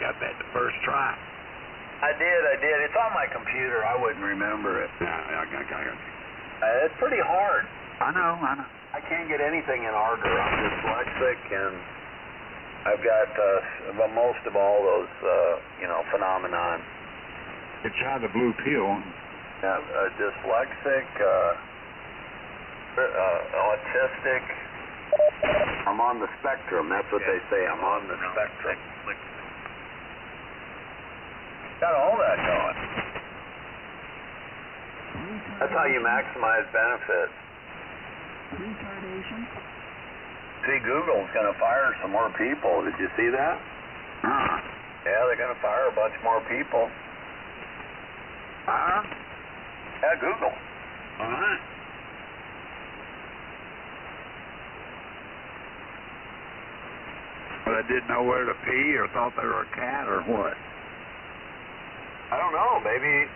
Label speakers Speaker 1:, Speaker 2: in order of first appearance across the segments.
Speaker 1: got that the first try.
Speaker 2: I did. It's on my computer. I wouldn't remember it.
Speaker 1: Yeah, I got it.
Speaker 2: It's pretty hard.
Speaker 1: I know.
Speaker 2: I can't get anything in order. I'm dyslexic, and I've got most of all those, phenomenon.
Speaker 1: You try the blue pill.
Speaker 2: Yeah, dyslexic, autistic. I'm on the spectrum. That's what they say. I'm on the spectrum. Got all that going. That's how you maximize benefits.
Speaker 3: Retardation.
Speaker 2: See, Google's going to fire some more people. Did you see that? Yeah, they're going to fire a bunch more people. Yeah, Google.
Speaker 1: All right. Well, they didn't know where to pee or thought they were a cat or what?
Speaker 2: I don't know. Maybe.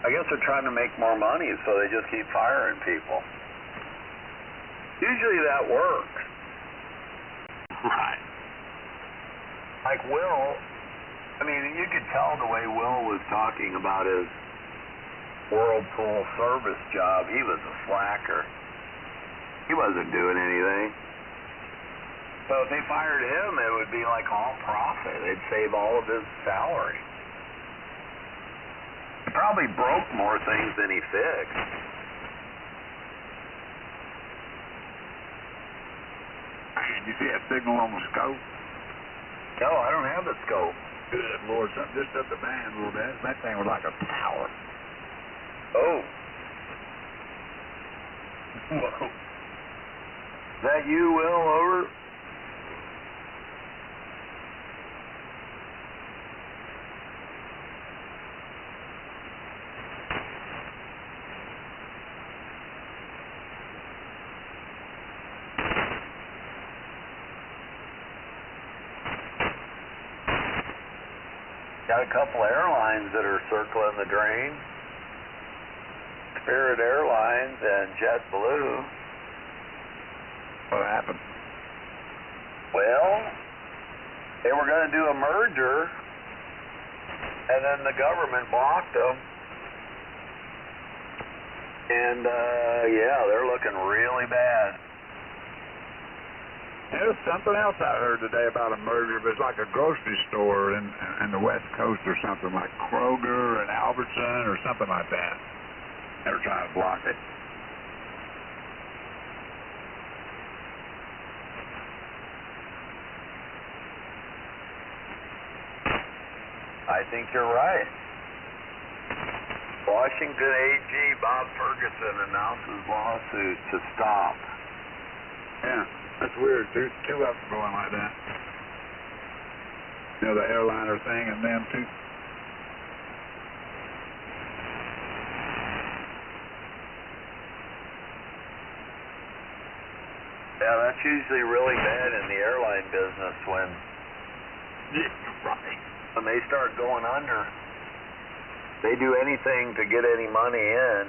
Speaker 2: I guess they're trying to make more money, so they just keep firing people. Usually that works.
Speaker 1: Right.
Speaker 2: Like Will, I mean, you could tell the way Will was talking about his Whirlpool service job. He was a slacker. He wasn't doing anything. So if they fired him, it would be like all profit. They'd save all of his salary. He probably broke more things than he fixed.
Speaker 1: You see that signal on the scope?
Speaker 2: No, I don't have the scope.
Speaker 1: Good Lord, something just up the band a little bit. That thing was like a tower.
Speaker 2: Oh. Whoa. Is that you, Will? Over? Got a couple airlines that are circling the drain. Spirit Airlines and JetBlue.
Speaker 1: What happened?
Speaker 2: Well, they were going to do a merger, and then the government blocked them. And, they're looking really bad.
Speaker 1: There's something else I heard today about a merger. It was like a grocery store in the West Coast or something, like Kroger and Albertson or something like that. They were trying to block it.
Speaker 2: I think you're right. Washington AG Bob Ferguson announces lawsuit to stop.
Speaker 1: Yeah, that's weird. Two of them going like that. You know, the airliner thing and them too.
Speaker 2: Yeah, that's usually really bad in the airline business when they start going under. They do anything to get any money in,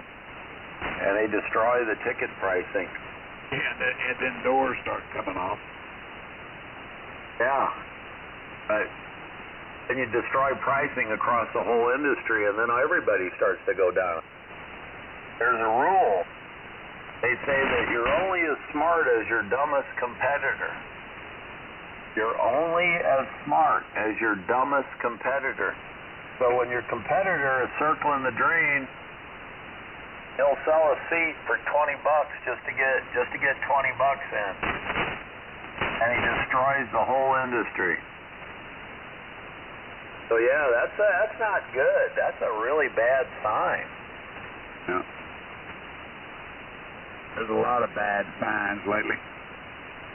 Speaker 2: and they destroy the ticket pricing.
Speaker 1: Yeah, and then doors start coming off.
Speaker 2: Yeah. And you destroy pricing across the whole industry, and then everybody starts to go down. There's a rule. They say that you're only as smart as your dumbest competitor. You're only as smart as your dumbest competitor. So when your competitor is circling the drain, he'll sell a seat for $20 just to get $20 in, and he destroys the whole industry. So yeah, that's not good. That's a really bad sign.
Speaker 1: Yeah. There's a lot of bad signs lately.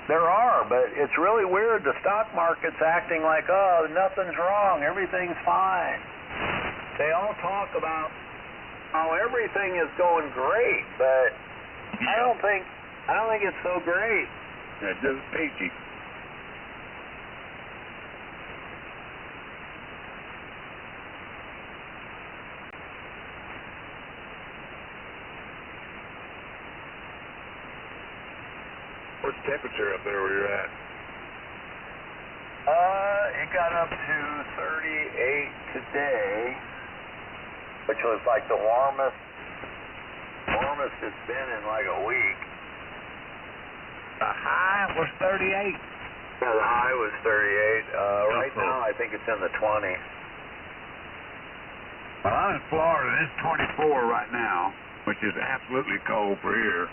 Speaker 2: There are, but it's really weird. The stock market's acting like, oh, nothing's wrong, everything's fine. They all talk about how everything is going great, but I don't think it's so great.
Speaker 1: Yeah, just peachy. What's the temperature up there where you're at?
Speaker 2: it got up to 38 today, which was like the warmest it's been in like a week.
Speaker 1: The high was 38.
Speaker 2: Yeah, the high was 38. Right now, I think it's in the 20s.
Speaker 1: Well, I'm in Florida, and it's 24 right now, which is absolutely cold for here.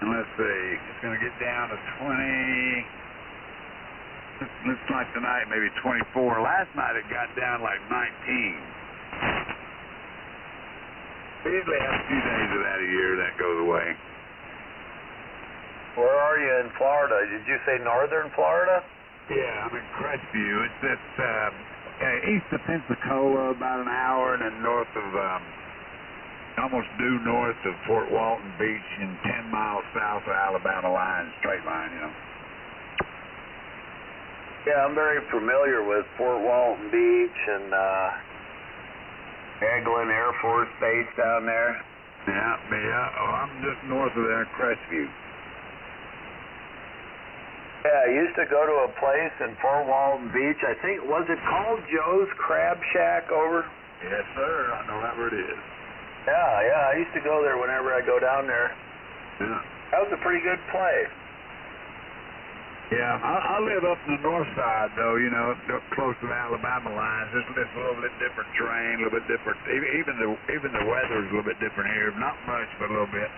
Speaker 1: And let's see, it's going to get down to 20. Looks like tonight maybe 24. Last night it got down like 19. We usually have a few days of that a year, that goes away.
Speaker 2: Where are you in Florida? Did you say northern Florida?
Speaker 1: Yeah, I'm in Crestview. It's east of Pensacola, about an hour, and then north of, almost due north of Fort Walton Beach, and 10 miles south of Alabama line, straight line, you know.
Speaker 2: Yeah, I'm very familiar with Fort Walton Beach and Eglin Air Force Base down there.
Speaker 1: Yeah. Oh, I'm just north of there, Crestview.
Speaker 2: Yeah, I used to go to a place in Fort Walton Beach. I think, was it called Joe's Crab Shack over?
Speaker 1: Yes, sir. I know where it is.
Speaker 2: Yeah. I used to go there whenever I go down there.
Speaker 1: Yeah.
Speaker 2: That was a pretty good place.
Speaker 1: Yeah, I live up in the north side, though, you know, up close to the Alabama lines. It's a little bit different terrain, a little bit different. Even the weather's a little bit different here. Not much, but a little bit.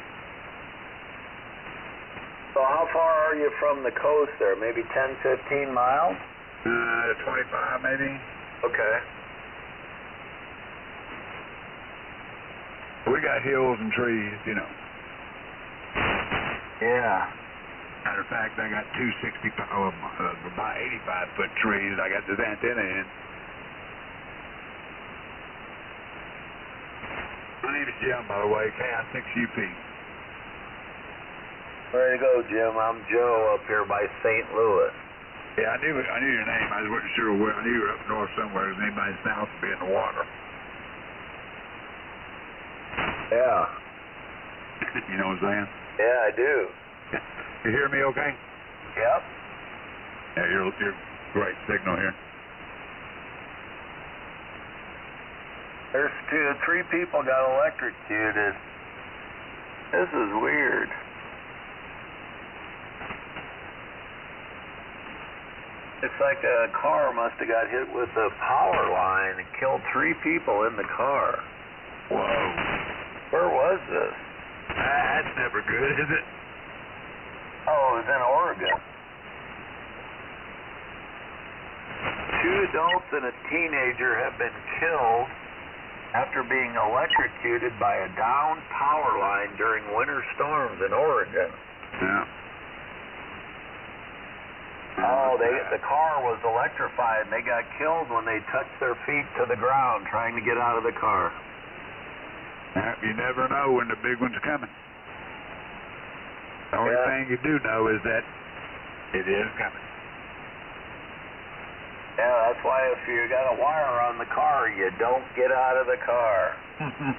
Speaker 2: So how far are you from the coast there? Maybe 10, 15 miles?
Speaker 1: 25 maybe.
Speaker 2: Okay.
Speaker 1: We got hills and trees, you know.
Speaker 2: Yeah.
Speaker 1: Matter of fact, I got two about 85-foot trees I got this antenna in. My name is Jim, by the way, KI6UP.
Speaker 2: Ready to go, Jim. I'm Joe up here by St. Louis.
Speaker 1: Yeah, I knew your name. I just wasn't sure where. I knew you were up north somewhere. His name might sound to be in the water.
Speaker 2: Yeah.
Speaker 1: You know what I'm saying?
Speaker 2: Yeah, I do.
Speaker 1: You hear me okay?
Speaker 2: Yep.
Speaker 1: Yeah, you're great signal here.
Speaker 2: There's three people got electrocuted. This is weird. It's like a car must have got hit with a power line and killed 3 people in the car.
Speaker 1: Whoa.
Speaker 2: Where was this?
Speaker 1: That's never good, is it?
Speaker 2: Oh, it was in Oregon. 2 adults and a teenager have been killed after being electrocuted by a downed power line during winter storms in Oregon.
Speaker 1: Yeah.
Speaker 2: Oh, the car was electrified and they got killed when they touched their feet to the ground trying to get out of the car.
Speaker 1: You never know when the big one's coming. The only thing you do know is that it is coming.
Speaker 2: Yeah, that's why if you got a wire on the car, you don't get out of the car.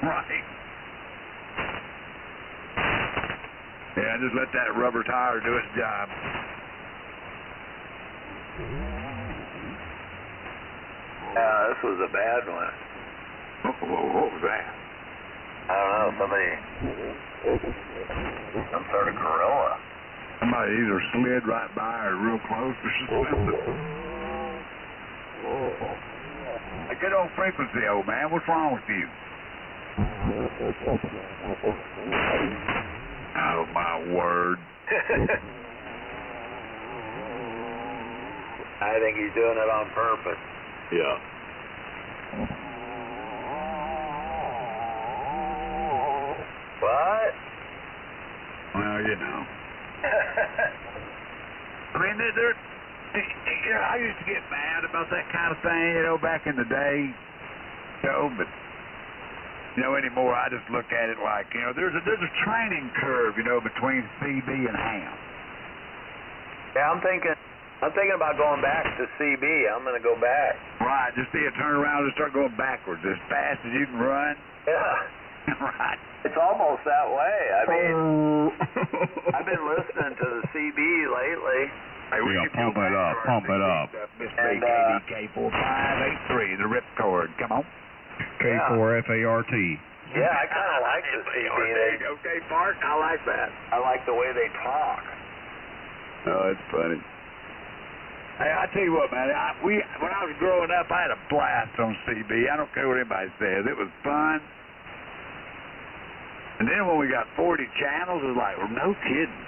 Speaker 1: Right. Yeah, just let that rubber tire do its job.
Speaker 2: Yeah, this was a bad one.
Speaker 1: What was that?
Speaker 2: I don't know, some sort of gorilla.
Speaker 1: Somebody either slid right by or real close or something. A good old frequency, old man. What's wrong with you? Oh, my word.
Speaker 2: I think he's doing it on purpose.
Speaker 1: Yeah.
Speaker 2: What?
Speaker 1: Well, you know. I mean, I used to get mad about that kind of thing, you know, back in the day. But anymore I just look at it like, there's a training curve, between CB and ham.
Speaker 2: Yeah, I'm thinking about going back to CB. I'm going to go back.
Speaker 1: Right, just turn around and start going backwards as fast as you can run.
Speaker 2: Yeah.
Speaker 1: Right.
Speaker 2: It's almost that way. I mean, I've been listening to the CB lately.
Speaker 1: Hey, we
Speaker 4: Yeah,
Speaker 1: can
Speaker 4: pump
Speaker 1: go
Speaker 4: it
Speaker 1: back
Speaker 4: up,
Speaker 1: to our
Speaker 4: pump it
Speaker 1: CD
Speaker 4: up.
Speaker 1: stuff. Miss
Speaker 2: And,
Speaker 1: KDK4583, the ripcord. Come on.
Speaker 4: K4FART.
Speaker 2: Yeah, I kind of like the CD.
Speaker 1: Okay, Bart, I like that.
Speaker 2: I like the way they talk.
Speaker 1: Oh, it's funny. Hey, I tell you what, man. When I was growing up, I had a blast on CB. I don't care what anybody says. It was fun. And then when we got 40 channels, it was like, well, no kidding.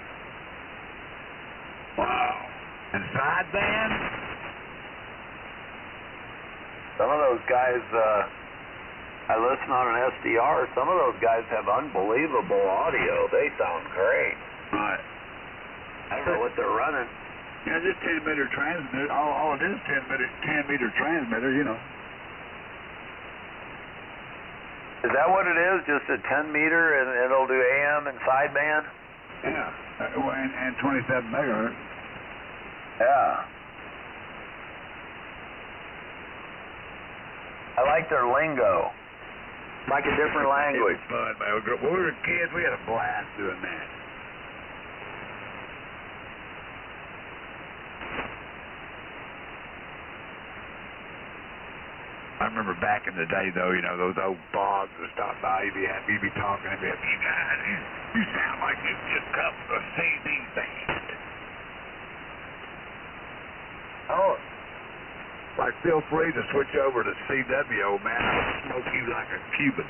Speaker 1: Wow. And sideband?
Speaker 2: Some of those guys, I listen on an SDR. Some of those guys have unbelievable audio. They sound great.
Speaker 1: Right.
Speaker 2: I don't know what they're running.
Speaker 1: Yeah, just 10-meter transmitter. All it is 10-meter transmitter, you know.
Speaker 2: Is that what it is? Just a 10-meter and it'll do AM and sideband?
Speaker 1: Yeah. And 27 megahertz.
Speaker 2: Yeah. I like their lingo. Like a different language.
Speaker 1: It was fun, man. When we were kids, we had a blast doing that. I remember back in the day, though, you know, those old bogs would stop by, you'd be talking, and be like, you sound like you just come from a CD band.
Speaker 2: Oh,
Speaker 1: Like, feel free to switch over to CW, old man. I'll smoke you like a Cuban.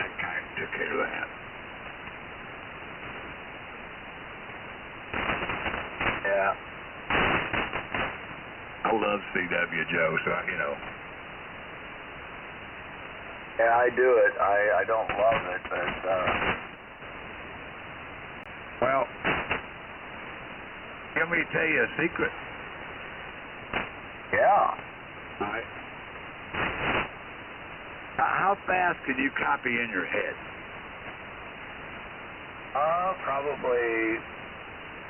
Speaker 1: That guy took care of that.
Speaker 2: yeah.
Speaker 1: I love CW, Joe, so, you know.
Speaker 2: Yeah, I do it. I don't love it, but,
Speaker 1: Well, let me tell you a secret.
Speaker 2: yeah.
Speaker 1: All right. How fast can you copy in your head?
Speaker 2: Probably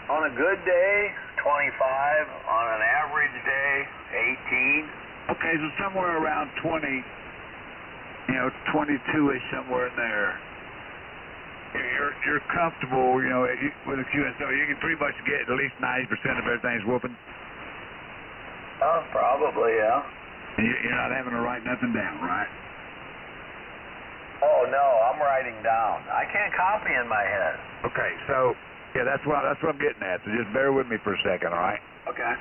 Speaker 2: on a good day, 25. On an average day, 18.
Speaker 1: Okay, so somewhere around 20, you know, 22-ish, somewhere in there. You're comfortable, you know, with a QSO. You can pretty much get at least 90% of everything's whooping.
Speaker 2: Probably, yeah.
Speaker 1: And you're not having to write nothing down, right?
Speaker 2: Oh, no, I'm writing down. I can't copy in my head.
Speaker 1: Okay, so, yeah, that's what I'm getting at. So just bear with me for a second, all right?
Speaker 2: Okay.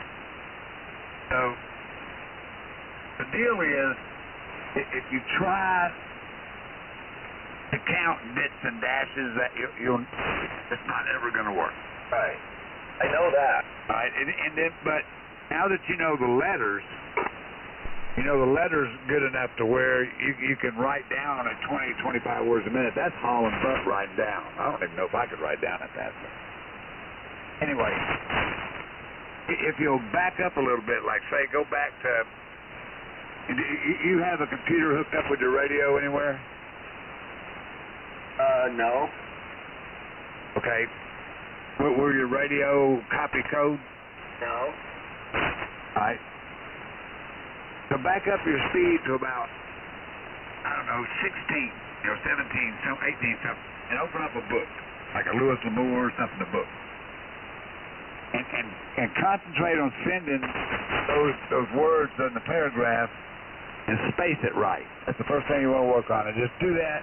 Speaker 1: So, the deal is, if you try to count bits and dashes, that it's not ever going to work.
Speaker 2: Right. I know that.
Speaker 1: All right, and then, but now that you know the letters, good enough to where you can write down at 20, 25 words a minute. That's hauling butt writing down. I don't even know if I could write down at that. Anyway, if you'll back up a little bit, like say, go back to, you have a computer hooked up with your radio anywhere?
Speaker 2: No.
Speaker 1: Okay. Were your radio copy code?
Speaker 2: No.
Speaker 1: All right. So back up your speed to about, I don't know, 16, 17, 18, something, and open up a book, like a Lewis L'Amour or something, a book. And concentrate on sending those words in the paragraph and space it right. That's the first thing you want to work on. And just do that.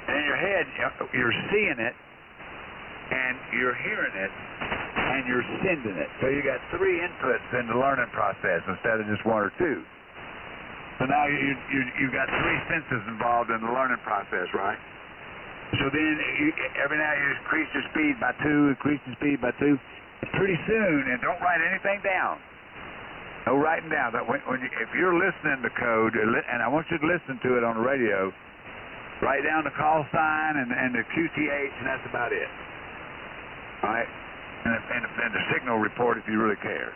Speaker 1: And in your head, you're seeing it, and you're hearing it, and you're sending it. So you got 3 inputs in the learning process instead of just 1 or 2. So now you've got 3 senses involved in the learning process, right? So then every now you increase your speed by 2, increase your speed by 2. And pretty soon, and don't write anything down. No writing down. But if you're listening to code, and I want you to listen to it on the radio, write down the call sign and the QTH, and that's about it. All right? And the signal report if you really care.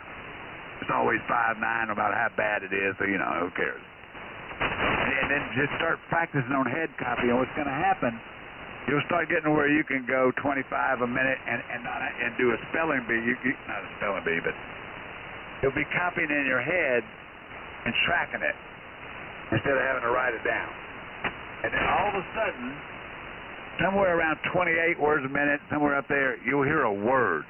Speaker 1: It's always 5-9, no matter how bad it is, so, you know, who cares? And then just start practicing on head copy, and what's going to happen, you'll start getting to where you can go 25 a minute and do a spelling bee. Not a spelling bee, but you'll be copying in your head and tracking it instead of having to write it down. And then all of a sudden, somewhere around 28 words a minute, somewhere up there, you'll hear a word.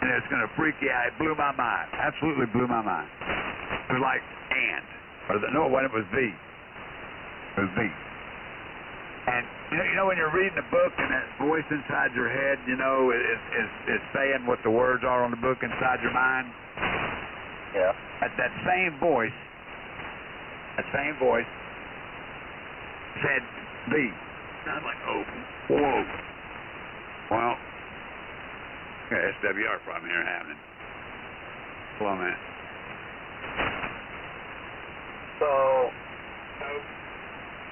Speaker 1: And it's going to freak you out. It blew my mind. Absolutely blew my mind. It was like and. Or no, it wasn't. It was the. It was the. And you know when you're reading a book and that voice inside your head, is saying what the words are on the book inside your mind?
Speaker 2: Yeah.
Speaker 1: That same voice said the. And I'm like, oh, whoa. Well, yeah, SWR problem here happening. Hold on a minute.
Speaker 2: So,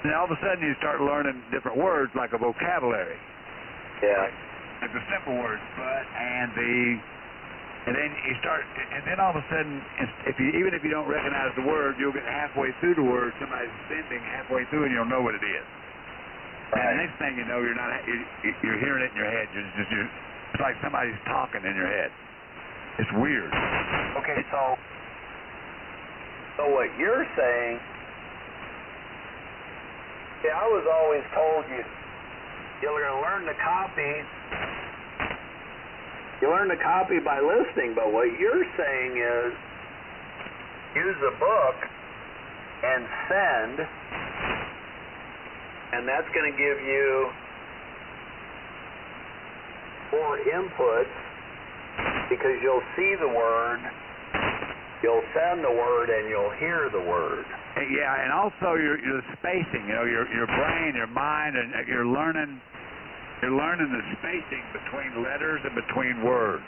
Speaker 1: then all of a sudden you start learning different words like a vocabulary.
Speaker 2: yeah.
Speaker 1: Like the simple words, but, and the, and then you start, and then all of a sudden, even if you don't recognize the word, you'll get halfway through the word, somebody's sending halfway through, and you'll know what it is.
Speaker 2: Right.
Speaker 1: And the next thing you know, you're hearing it in your head. It's like somebody's talking in your head. It's weird.
Speaker 2: Okay, so what you're saying, I was always told you're going to learn to copy. You learn to copy by listening, but what you're saying is use a book and send, and that's going to give you more inputs because you'll see the word, you'll send the word, and you'll hear the word.
Speaker 1: Yeah, and also your spacing, your brain, your mind, and you're learning the spacing between letters and between words.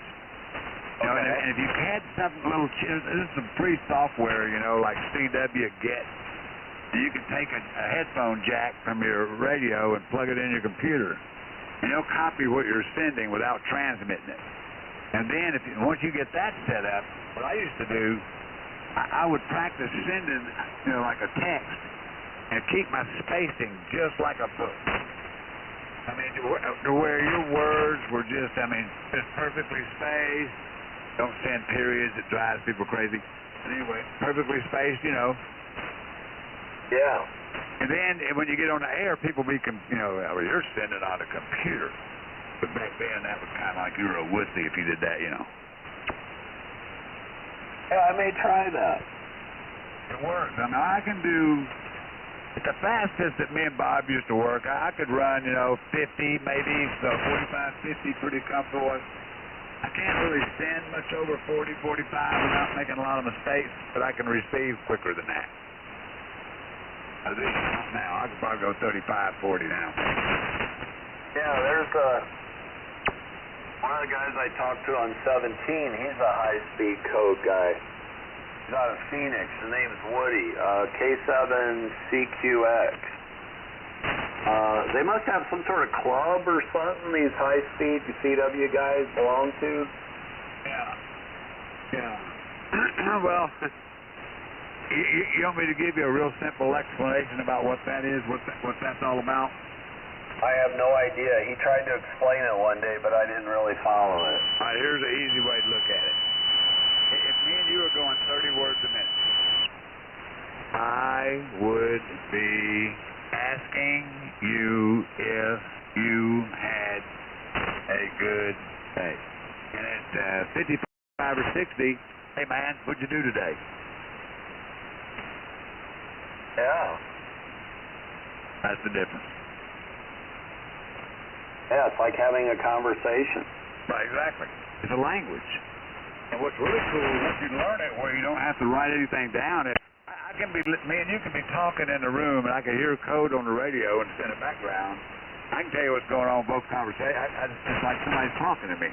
Speaker 2: Okay.
Speaker 1: And if you had something little, there's some free software, like CW Get. You can take a headphone jack from your radio and plug it in your computer, and it'll copy what you're sending without transmitting it. And then once you get that set up, what I used to do, I would practice sending, like a text, and keep my spacing just like a book. I mean, to where your words were just perfectly spaced. Don't send periods; it drives people crazy. But anyway, perfectly spaced,
Speaker 2: Yeah.
Speaker 1: And then when you get on the air, people well, you're sending on a computer. But back then, that was kind of like you were a wussy if you did that,
Speaker 2: Yeah, I may try that.
Speaker 1: It works. I can do, at the fastest that me and Bob used to work, I could run, 50, maybe, so 45, 50, pretty comfortable. I can't really send much over 40, 45 without making a lot of mistakes, but I can receive quicker than that. Now, I could probably go 35, 40 now.
Speaker 2: Yeah, there's one of the guys I talked to on 17, he's a high-speed code guy. He's out of Phoenix. His name's Woody, K7CQX. They must have some sort of club or something these high-speed CW guys belong to.
Speaker 1: Yeah. Well, you want me to give you a real simple explanation about what that is, what that's all about?
Speaker 2: I have no idea. He tried to explain it one day, but I didn't really follow it.
Speaker 1: All right, here's an easy way to look at it. If me and you are going 30 words a minute, I would be asking you if you had a good day. And at 55 or 60, hey man, what'd you do today?
Speaker 2: Yeah.
Speaker 1: That's the difference.
Speaker 2: Yeah, it's like having a conversation.
Speaker 1: Right, exactly. It's a language. And what's really cool is once you learn it where you don't have to write anything down, me and you can be talking in the room and I can hear code on the radio and in the background. I can tell you what's going on in both conversations. It's like somebody's talking to me.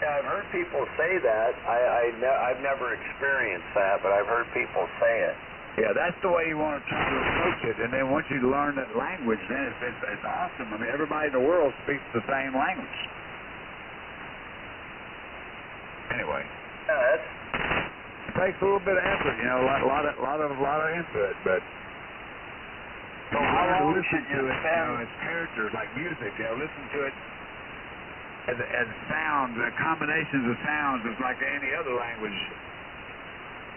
Speaker 2: Yeah, I've heard people say that. I've never experienced that, but I've heard people say it.
Speaker 1: Yeah, that's the way you want to try to approach it. And then once you learn that language, then it's awesome. I mean, everybody in the world speaks the same language. Anyway.
Speaker 2: Yeah,
Speaker 1: it takes a little bit of effort, a lot of input, but
Speaker 2: so how long
Speaker 1: listen
Speaker 2: should
Speaker 1: to
Speaker 2: you
Speaker 1: it,
Speaker 2: spend?
Speaker 1: as characters like music, listen to it as sounds, combinations of sounds, is like any other language.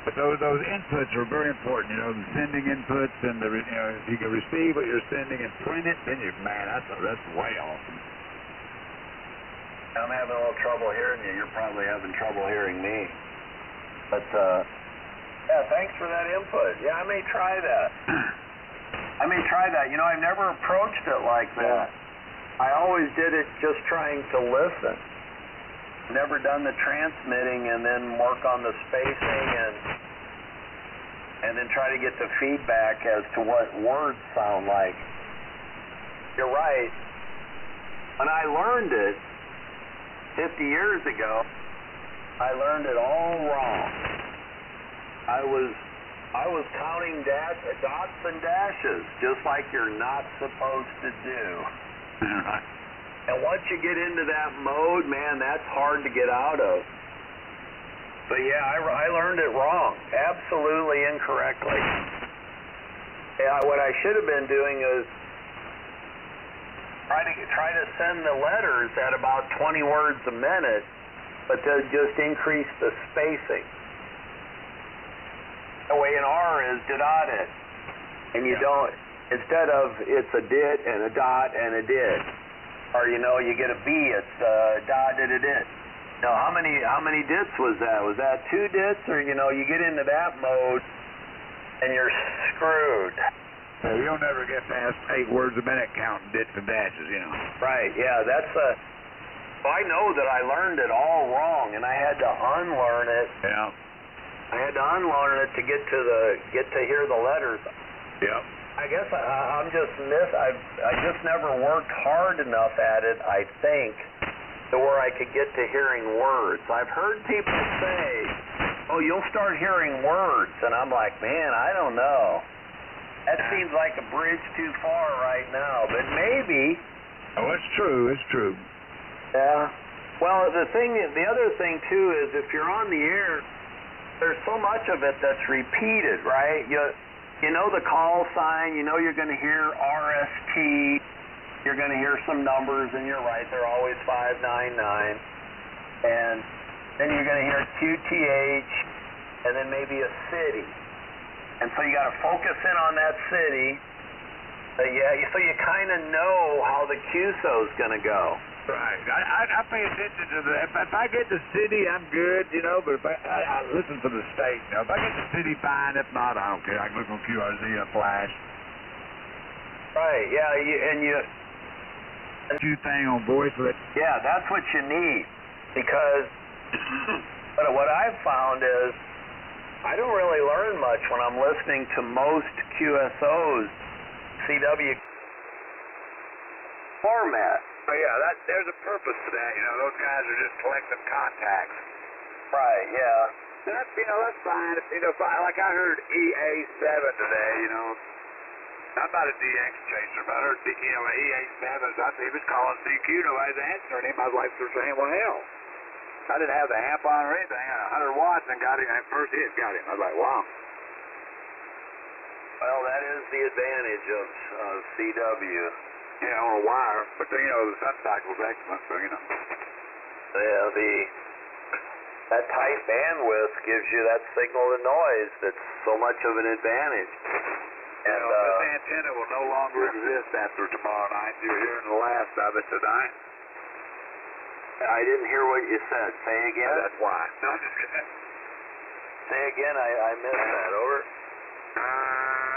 Speaker 1: But those inputs are very important. You know, the sending inputs and the if you can receive what you're sending and print it, then that's way awesome.
Speaker 2: I'm having a little trouble hearing you. You're probably having trouble hearing me. But yeah, thanks for that input. Yeah, I may try that. You know, I've never approached it like that. I always did it just trying to listen. Never done the transmitting and then work on the spacing and then try to get the feedback as to what words sound like. You're right. When I learned it 50 years ago, I learned it all wrong. I was counting dots and dashes, just like you're not supposed to do. And once you get into that mode, man, that's hard to get out of. But yeah, I learned it wrong, absolutely incorrectly. Yeah, what I should have been doing is try to send the letters at about 20 words a minute, but to just increase the spacing. The way an R is did-it, and you don't, instead of it's a dit and a dot and a dit. Or, you know, you get a B, it's dot-did-a-dit. Now, how many dits was that? Was that 2 dits? Or, you know, you get into that mode, and you're screwed.
Speaker 1: So you'll never get past 8 words a minute counting dits and dashes, you know.
Speaker 2: Right, yeah, I know that I learned it all wrong, and I had to unlearn it.
Speaker 1: Yeah.
Speaker 2: I had to unlearn it to get to hear the letters.
Speaker 1: Yep.
Speaker 2: I guess I just never worked hard enough at it, I think, to where I could get to hearing words. I've heard people say, oh, you'll start hearing words, and I'm like, man, I don't know. That seems like a bridge too far right now, but maybe.
Speaker 1: Oh, it's true,
Speaker 2: Yeah. Well, the other thing, too, is if you're on the air, there's so much of it that's repeated, right? You know the call sign, you know you're going to hear RST, you're going to hear some numbers, and you're right, they're always 599. And then you're going to hear QTH, and then maybe a city. And so you got to focus in on that city. So you kind of know how the QSO is going to go.
Speaker 1: Right. I pay attention to the. If I get the city, I'm good, you know. But if I listen to the state. You know, if I get the city, fine. If not, I don't care. I can look on QRZ and flash.
Speaker 2: Right. Yeah.
Speaker 1: You thing on voice with.
Speaker 2: Yeah, that's what you need, because what I've found is I don't really learn much when I'm listening to most QSOs CW format.
Speaker 1: Oh, yeah, there's a purpose to that. You know, those guys are just collecting contacts.
Speaker 2: Right, yeah.
Speaker 1: That's fine. Like I heard EA7 today, you know. I'm not a DX chaser, but I heard, EA7, he was calling CQ, nobody's answering him. I was like, saying, well, hell. I didn't have the amp on or anything. 100 watts and got him, and first hit got him. I was like, wow.
Speaker 2: Well, that is the advantage of CW.
Speaker 1: Yeah, on a wire, but you know the sun cycle's excellent, so you know.
Speaker 2: Yeah, that tight bandwidth gives you that signal to noise that's so much of an advantage.
Speaker 1: And this antenna will no longer exist after tomorrow night. You're hearing the last of it tonight.
Speaker 2: I didn't hear what you said. Say again.
Speaker 1: That's why. No, just
Speaker 2: say again. I missed that. Over.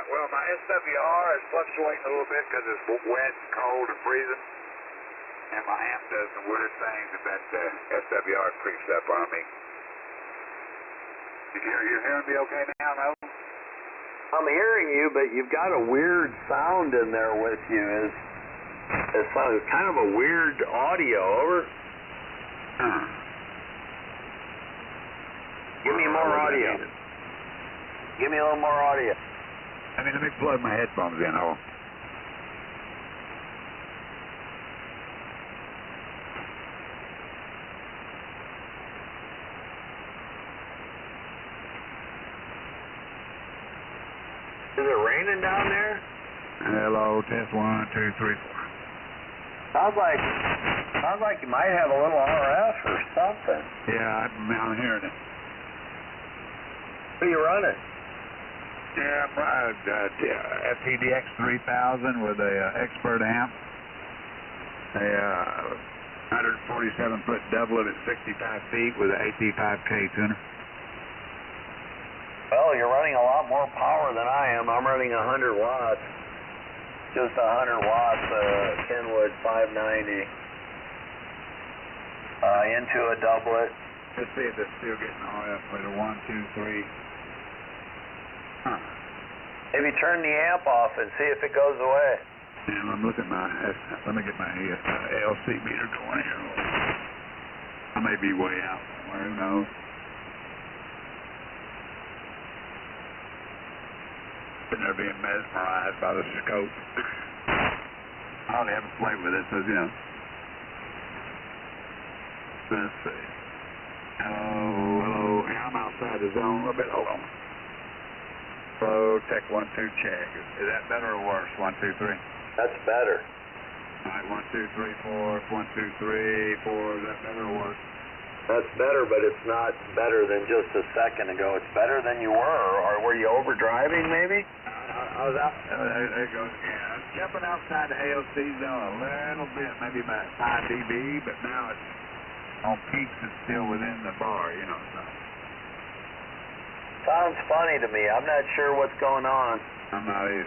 Speaker 1: Well, my SWR is fluctuating a little bit because it's wet, cold, and freezing. And my amp does some weird things if that SWR creeps up on me. You're hearing me okay now, no?
Speaker 2: I'm hearing you, but you've got a weird sound in there with you. It's kind of a weird audio. Over. Give me more audio. Give me a little more audio.
Speaker 1: Let me plug my headphones in. Hold on.
Speaker 2: Is it raining down there?
Speaker 1: Hello, test 1, 2, 3, 4.
Speaker 2: Sounds like you might have a little RF or something.
Speaker 1: Yeah, I'm hearing it.
Speaker 2: What are you running?
Speaker 1: Yeah, FPDX 3000 with a expert amp. A 147-foot doublet at 65 feet with an AP5K tuner.
Speaker 2: Well, you're running a lot more power than I am. I'm running 100 watts. Just 100 watts, Kenwood 590. Into a doublet.
Speaker 1: Let's see if it's still getting RF with a 1, 2, 3. Huh.
Speaker 2: Maybe turn the amp off and see if it goes away.
Speaker 1: And I'm looking at my, let me get my LC meter going here. I may be way out somewhere, who knows? Sitting there being mesmerized by the scope. I hardly ever play with it, so, you know. Let's see. Hello. Yeah, I'm outside the zone a little bit. Hold on. Hello, check 1, 2, check. Is that better or worse? 1, 2, 3.
Speaker 2: That's better.
Speaker 1: All right, 1, 2, 3, 4. 1, 2, 3, 4. Is that better or worse?
Speaker 2: That's better, but it's not better than just a second ago. It's better than you were. Or were you overdriving, maybe?
Speaker 1: I was out. There it goes again. I was jumping outside the AOC zone a little bit, maybe about 5 dB, but now it's on peaks. It's still within the bar, you know. So.
Speaker 2: Sounds funny to me. I'm not sure what's going on.
Speaker 1: I'm not either.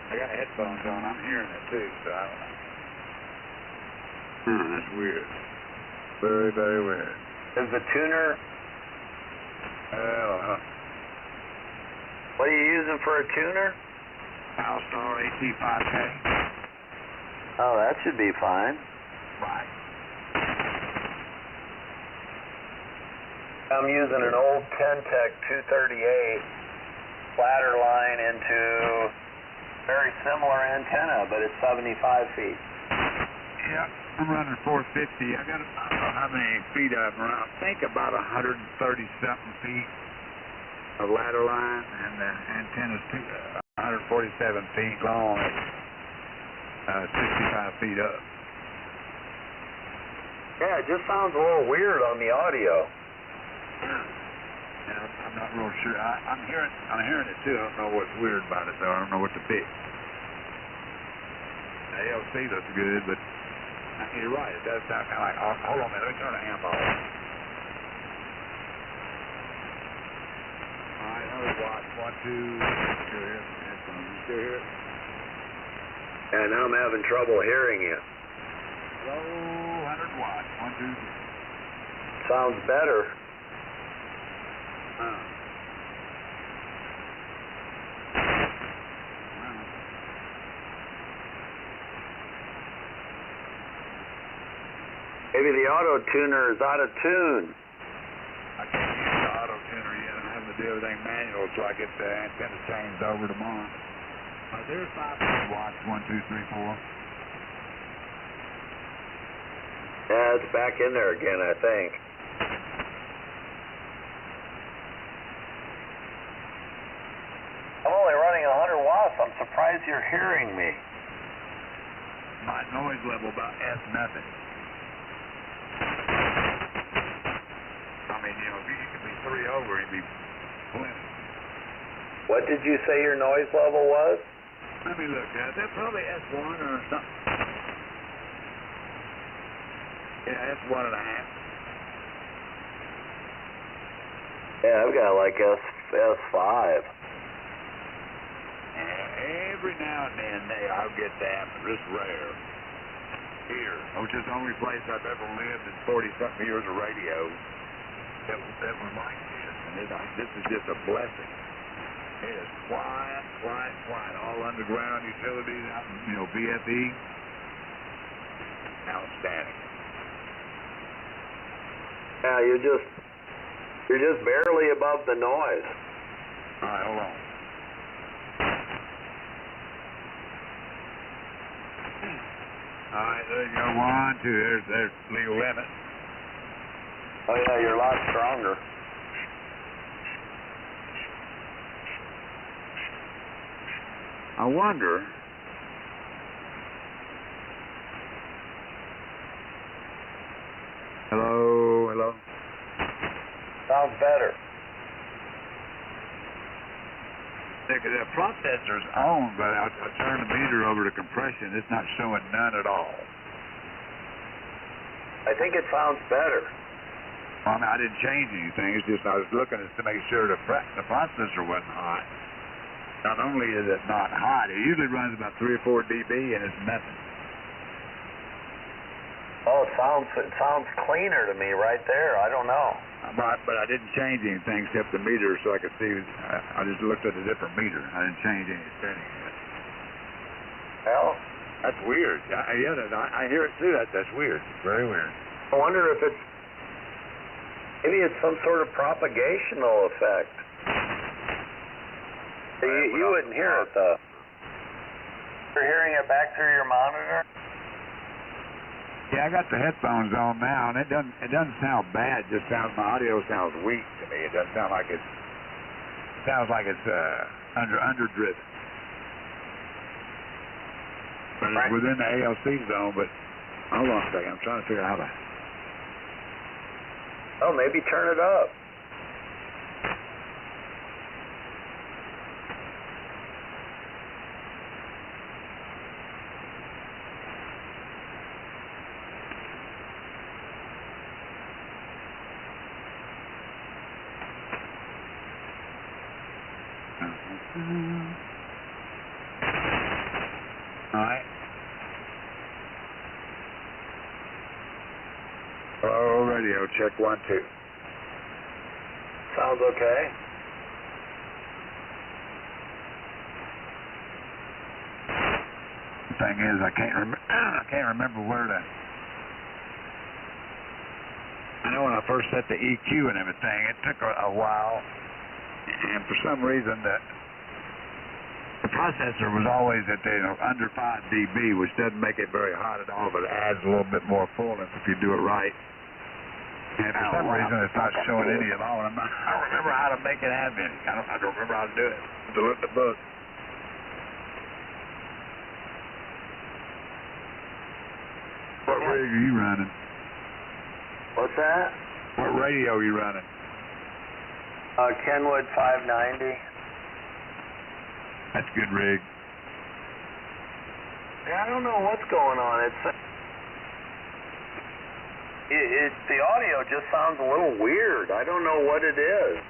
Speaker 1: I got headphones on. I'm hearing it too, so I don't know. That's weird. Very, very weird.
Speaker 2: Is the tuner... What are you using for a tuner?
Speaker 1: Alstar AT5K.
Speaker 2: Oh, that should be fine.
Speaker 1: Right.
Speaker 2: I'm using an old Tentec 238 ladder line into very similar antenna, but it's 75 feet.
Speaker 1: Yeah, I'm running 450. I don't know how many feet I've run. I think about 130-something feet of ladder line, and the antenna's 147 feet long, 65 feet up.
Speaker 2: Yeah, it just sounds a little weird on the audio.
Speaker 1: Yeah, I'm not real sure. I'm hearing it too. I don't know what's weird about it though. I don't know what to fix. The ALC looks good, but you're right. It does sound kind of like. Hold on a minute. Let me turn the amp off. All right, 100 watts. 1, 2. Still here. You still here?
Speaker 2: And I'm having trouble hearing you.
Speaker 1: Hello, 100 watts. 1, 2, 3.
Speaker 2: Sounds better. Maybe the auto tuner is out of tune.
Speaker 1: I can't use the auto tuner yet. I'm having to do everything manual till I get the antenna changed over tomorrow. There's 500 watts. 1, 2, 3, 4.
Speaker 2: Yeah, it's back in there again, I think. I'm only running 100 watts. I'm surprised you're hearing me.
Speaker 1: My noise level about S nothing. I mean, you know, if you could be 3 over, it'd be plenty.
Speaker 2: What did you say your noise level was?
Speaker 1: Let me look at it. That's probably S1 or something. Yeah, S1.5.
Speaker 2: Yeah, I've got like S5.
Speaker 1: Every now and then I'll get that, but it's rare. Here, which is the only place I've ever lived in 40-something years of radio that was like this. And this is just a blessing. It is quiet, quiet, quiet. All underground utilities out in, you know, VFE. Outstanding.
Speaker 2: Yeah, you're just barely above the noise.
Speaker 1: All right, hold on. All right, there you go. 1, 2. There's legal limit.
Speaker 2: Oh yeah, you're a lot stronger.
Speaker 1: I wonder. Hello.
Speaker 2: Sounds better.
Speaker 1: The processor's on, but I turned the meter over to compression. It's not showing none at all.
Speaker 2: I think it sounds better.
Speaker 1: I mean, I didn't change anything. It's just I was looking to make sure the processor wasn't hot. Not only is it not hot, it usually runs about 3 or 4 dB, and it's nothing.
Speaker 2: Oh, it sounds cleaner to me right there. I don't know.
Speaker 1: But I didn't change anything except the meter, so I could see. I just looked at a different meter. I didn't change any settings.
Speaker 2: Well,
Speaker 1: That's weird. I hear it too. That's weird. Very weird.
Speaker 2: I wonder if maybe it's some sort of propagational effect. You wouldn't hear it though. You're hearing it back through your monitor?
Speaker 1: Yeah, I got the headphones on now, and it doesn't sound bad. It just sounds, my audio sounds weak to me. It doesn't sound like it sounds like it's underdriven. But it's within the ALC zone. But hold on a second, I'm trying to figure out how to.
Speaker 2: Oh, maybe turn it up.
Speaker 1: All right. Hello, radio. Check 1, 2.
Speaker 2: Sounds okay.
Speaker 1: The thing is, I can't remember where to. I know when I first set the EQ and everything, it took a while, and for some reason the processor was always at under 5 dB, which doesn't make it very hot at all, but it adds a little bit more fullness if you do it right. And for some reason, it's not showing any at all. I don't remember how to make it have any. I don't remember how to do it. To look at the book. What radio are you running?
Speaker 2: What's that?
Speaker 1: What radio are you running?
Speaker 2: Kenwood 590.
Speaker 1: That's a good rig.
Speaker 2: Yeah, I don't know what's going on. The audio just sounds a little weird. I don't know what it is.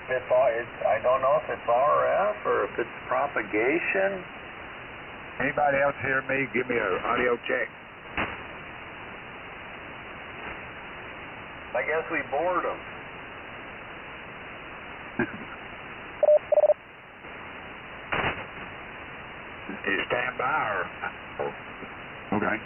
Speaker 2: I don't know if it's RF or if it's propagation.
Speaker 1: Anybody else hear me? Give me an audio check.
Speaker 2: I guess we bored them.
Speaker 1: You stand by or? Okay.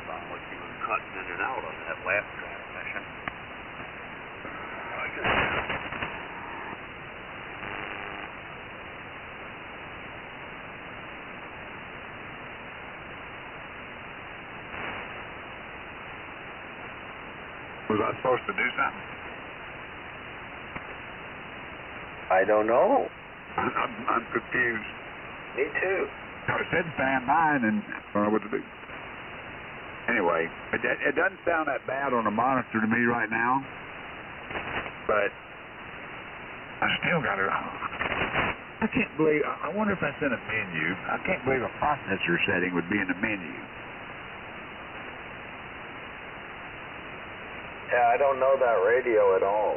Speaker 2: Like he was cutting in and out on that last transmission.
Speaker 1: Was I supposed to do something?
Speaker 2: I don't know.
Speaker 1: I'm confused.
Speaker 2: Me too.
Speaker 1: I said stand by and I don't know what to do. Anyway, it doesn't sound that bad on the monitor to me right now, but I still got it. I can't believe. I wonder if that's in a menu. I can't believe a processor setting would be in the menu.
Speaker 2: Yeah, I don't know that radio at all.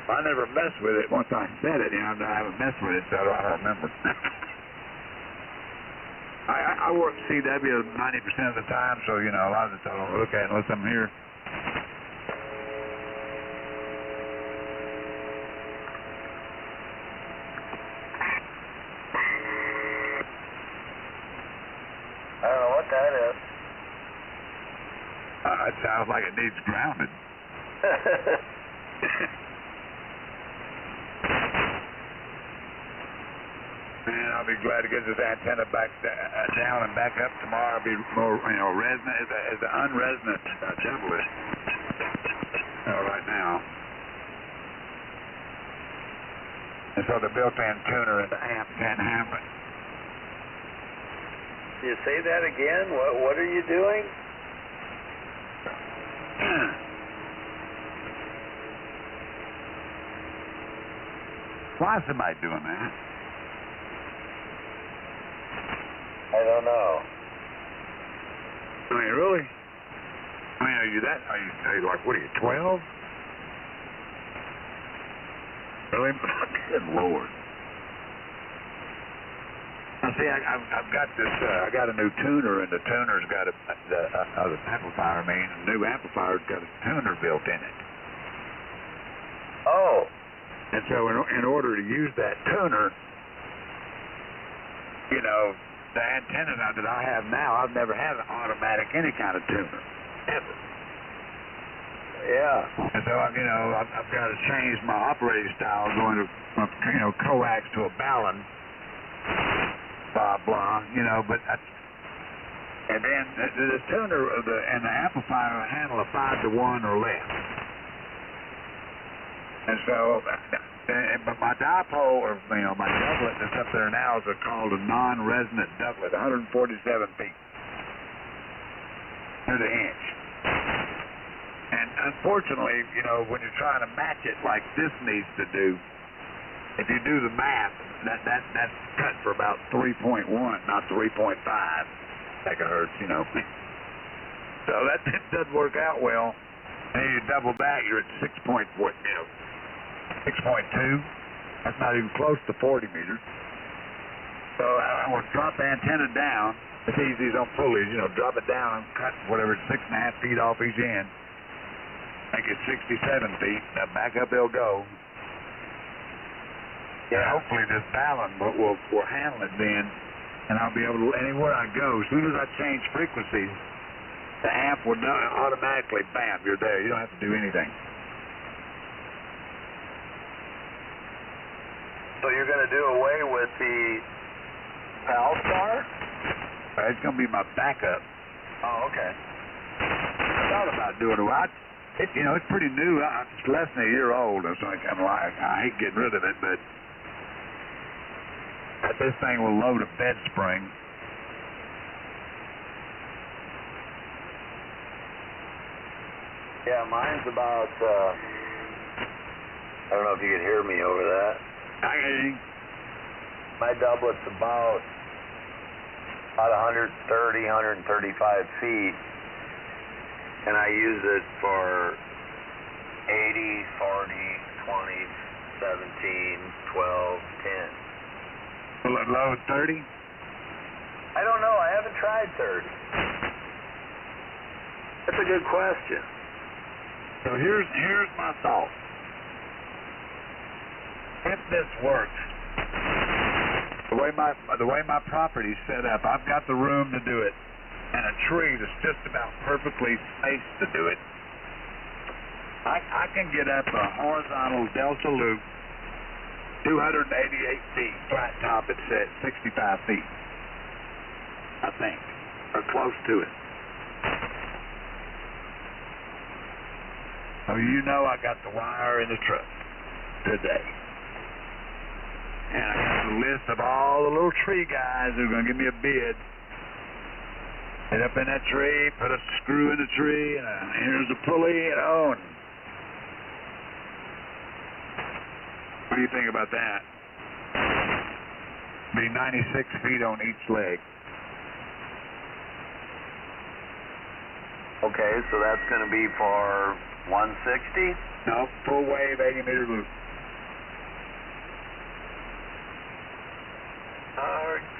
Speaker 1: I never messed with it once I set it. I haven't messed with it, so I don't remember. I work CW 90% of the time, so, a lot of the time I don't look at it unless I'm here.
Speaker 2: I don't know what that is.
Speaker 1: It sounds like it needs grounded. Man, I'll be glad to get this antenna back down and back up tomorrow. It'll be more, resonant. It's an unresonant temple right now. And so the built-in tuner and the amp can't handle it.
Speaker 2: You say that again? What are you doing?
Speaker 1: Why is somebody doing that?
Speaker 2: I don't know.
Speaker 1: I mean, really? I mean, are you like, what are you, 12? Really? Good Lord. Now, see, I've got this, I got a new tuner, and the tuner's got the amplifier, the new amplifier's got a tuner built in it.
Speaker 2: Oh.
Speaker 1: And so in order to use that tuner, you know, the antenna that I have now, I've never had an automatic any kind of tuner, ever.
Speaker 2: Yeah.
Speaker 1: And so, I've got to change my operating style, going to, coax to a balun, blah, blah, and then the tuner and the amplifier will handle a 5-to-1 or less. And so, but my dipole, or, my doublet that's up there now is called a non-resonant doublet, 147 feet to the inch. And unfortunately, when you're trying to match it like this needs to do, if you do the math, that's cut for about 3.1, not 3.5 megahertz, So that doesn't work out well. And you double that, you're at 6.2. That's not even close to 40 meters. So I will drop the antenna down. It's easy as on pulleys, drop it down and cut whatever, 6.5 feet off each end. Make it 67 feet. Now back up they'll go. Yeah. Hopefully this balun will handle it then, and I'll be able to, anywhere I go, as soon as I change frequencies, the amp will automatically, bam, you're there. You don't have to do anything.
Speaker 2: So you're going to do away with the Palstar?
Speaker 1: It's going to be my backup.
Speaker 2: Oh, okay.
Speaker 1: I thought about doing it. It's pretty new. It's less than a year old. It's like, I hate getting rid of it, but this thing will load a bed spring.
Speaker 2: Yeah, mine's about, I don't know if you can hear me over that.
Speaker 1: I hear you.
Speaker 2: My doublet's about 130, 135 feet, and I use it for 80, 40, 20, 17, 12, 10.
Speaker 1: Will it load 30?
Speaker 2: I don't know. I haven't tried 30. That's a good question.
Speaker 1: So here's my thought. If this works, the way my property's set up, I've got the room to do it, and a tree that's just about perfectly spaced to do it. I can get up a horizontal delta loop, 288 feet, flat top at 65 feet, I think, or close to it. So I got the wire in the truck today. And I got a list of all the little tree guys who are going to give me a bid. Get up in that tree, put a screw in the tree, and here's the pulley, and what do you think about that? Be 96 feet on each leg.
Speaker 2: Okay, so that's going to be for 160?
Speaker 1: No, full wave, 80-meter loop.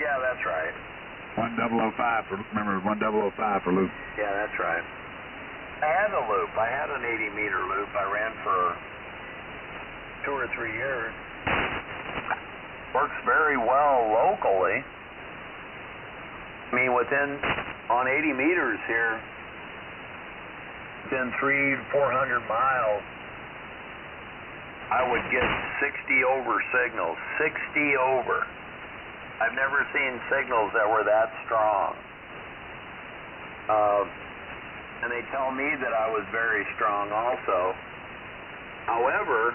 Speaker 2: Yeah, that's right.
Speaker 1: 1005 for, remember, 1005 for loop.
Speaker 2: Yeah, that's right. I had a loop. I had an 80-meter loop. I ran for 2 or 3 years. Works very well locally. I mean, on 80 meters here, within 300 to 400 miles, I would get 60 over signals. 60 over. I've never seen signals that were that strong. And they tell me that I was very strong also. However,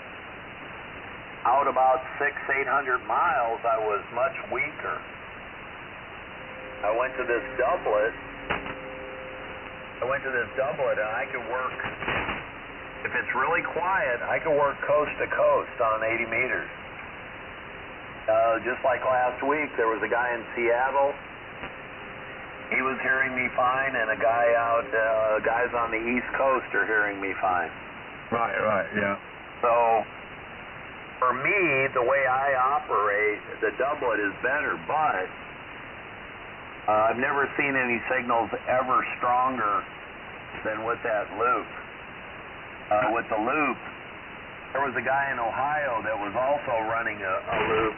Speaker 2: out about 600-800 miles, I was much weaker. I went to this doublet, and I could work, if it's really quiet, I could work coast to coast on 80 meters. Just like last week, there was a guy in Seattle. He was hearing me fine, and a guy guys on the East Coast are hearing me fine.
Speaker 1: Right, yeah.
Speaker 2: So, for me, the way I operate, the doublet is better, but I've never seen any signals ever stronger than with that loop. With the loop, there was a guy in Ohio that was also running a loop,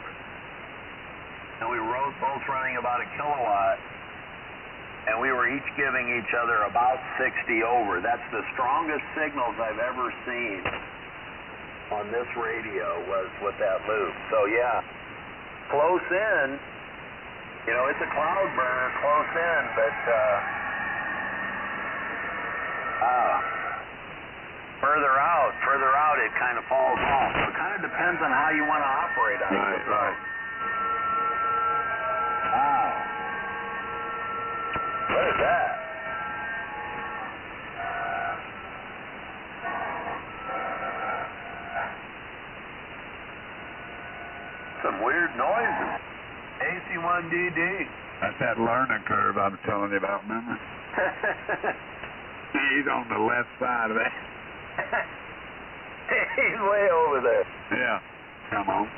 Speaker 2: and we were both running about a kilowatt, and we were each giving each other about 60 over. That's the strongest signals I've ever seen on this radio was with that loop. So yeah, close in, it's a cloud burner close in, but further out it kind of falls off. So it kind of depends on how you want to operate on it.
Speaker 1: Right.
Speaker 2: Wow. What is that? Some weird noises. AC1DD.
Speaker 1: That's that learning curve I was telling you about, remember? He's on the left side of that.
Speaker 2: He's way over there.
Speaker 1: Yeah. Come on.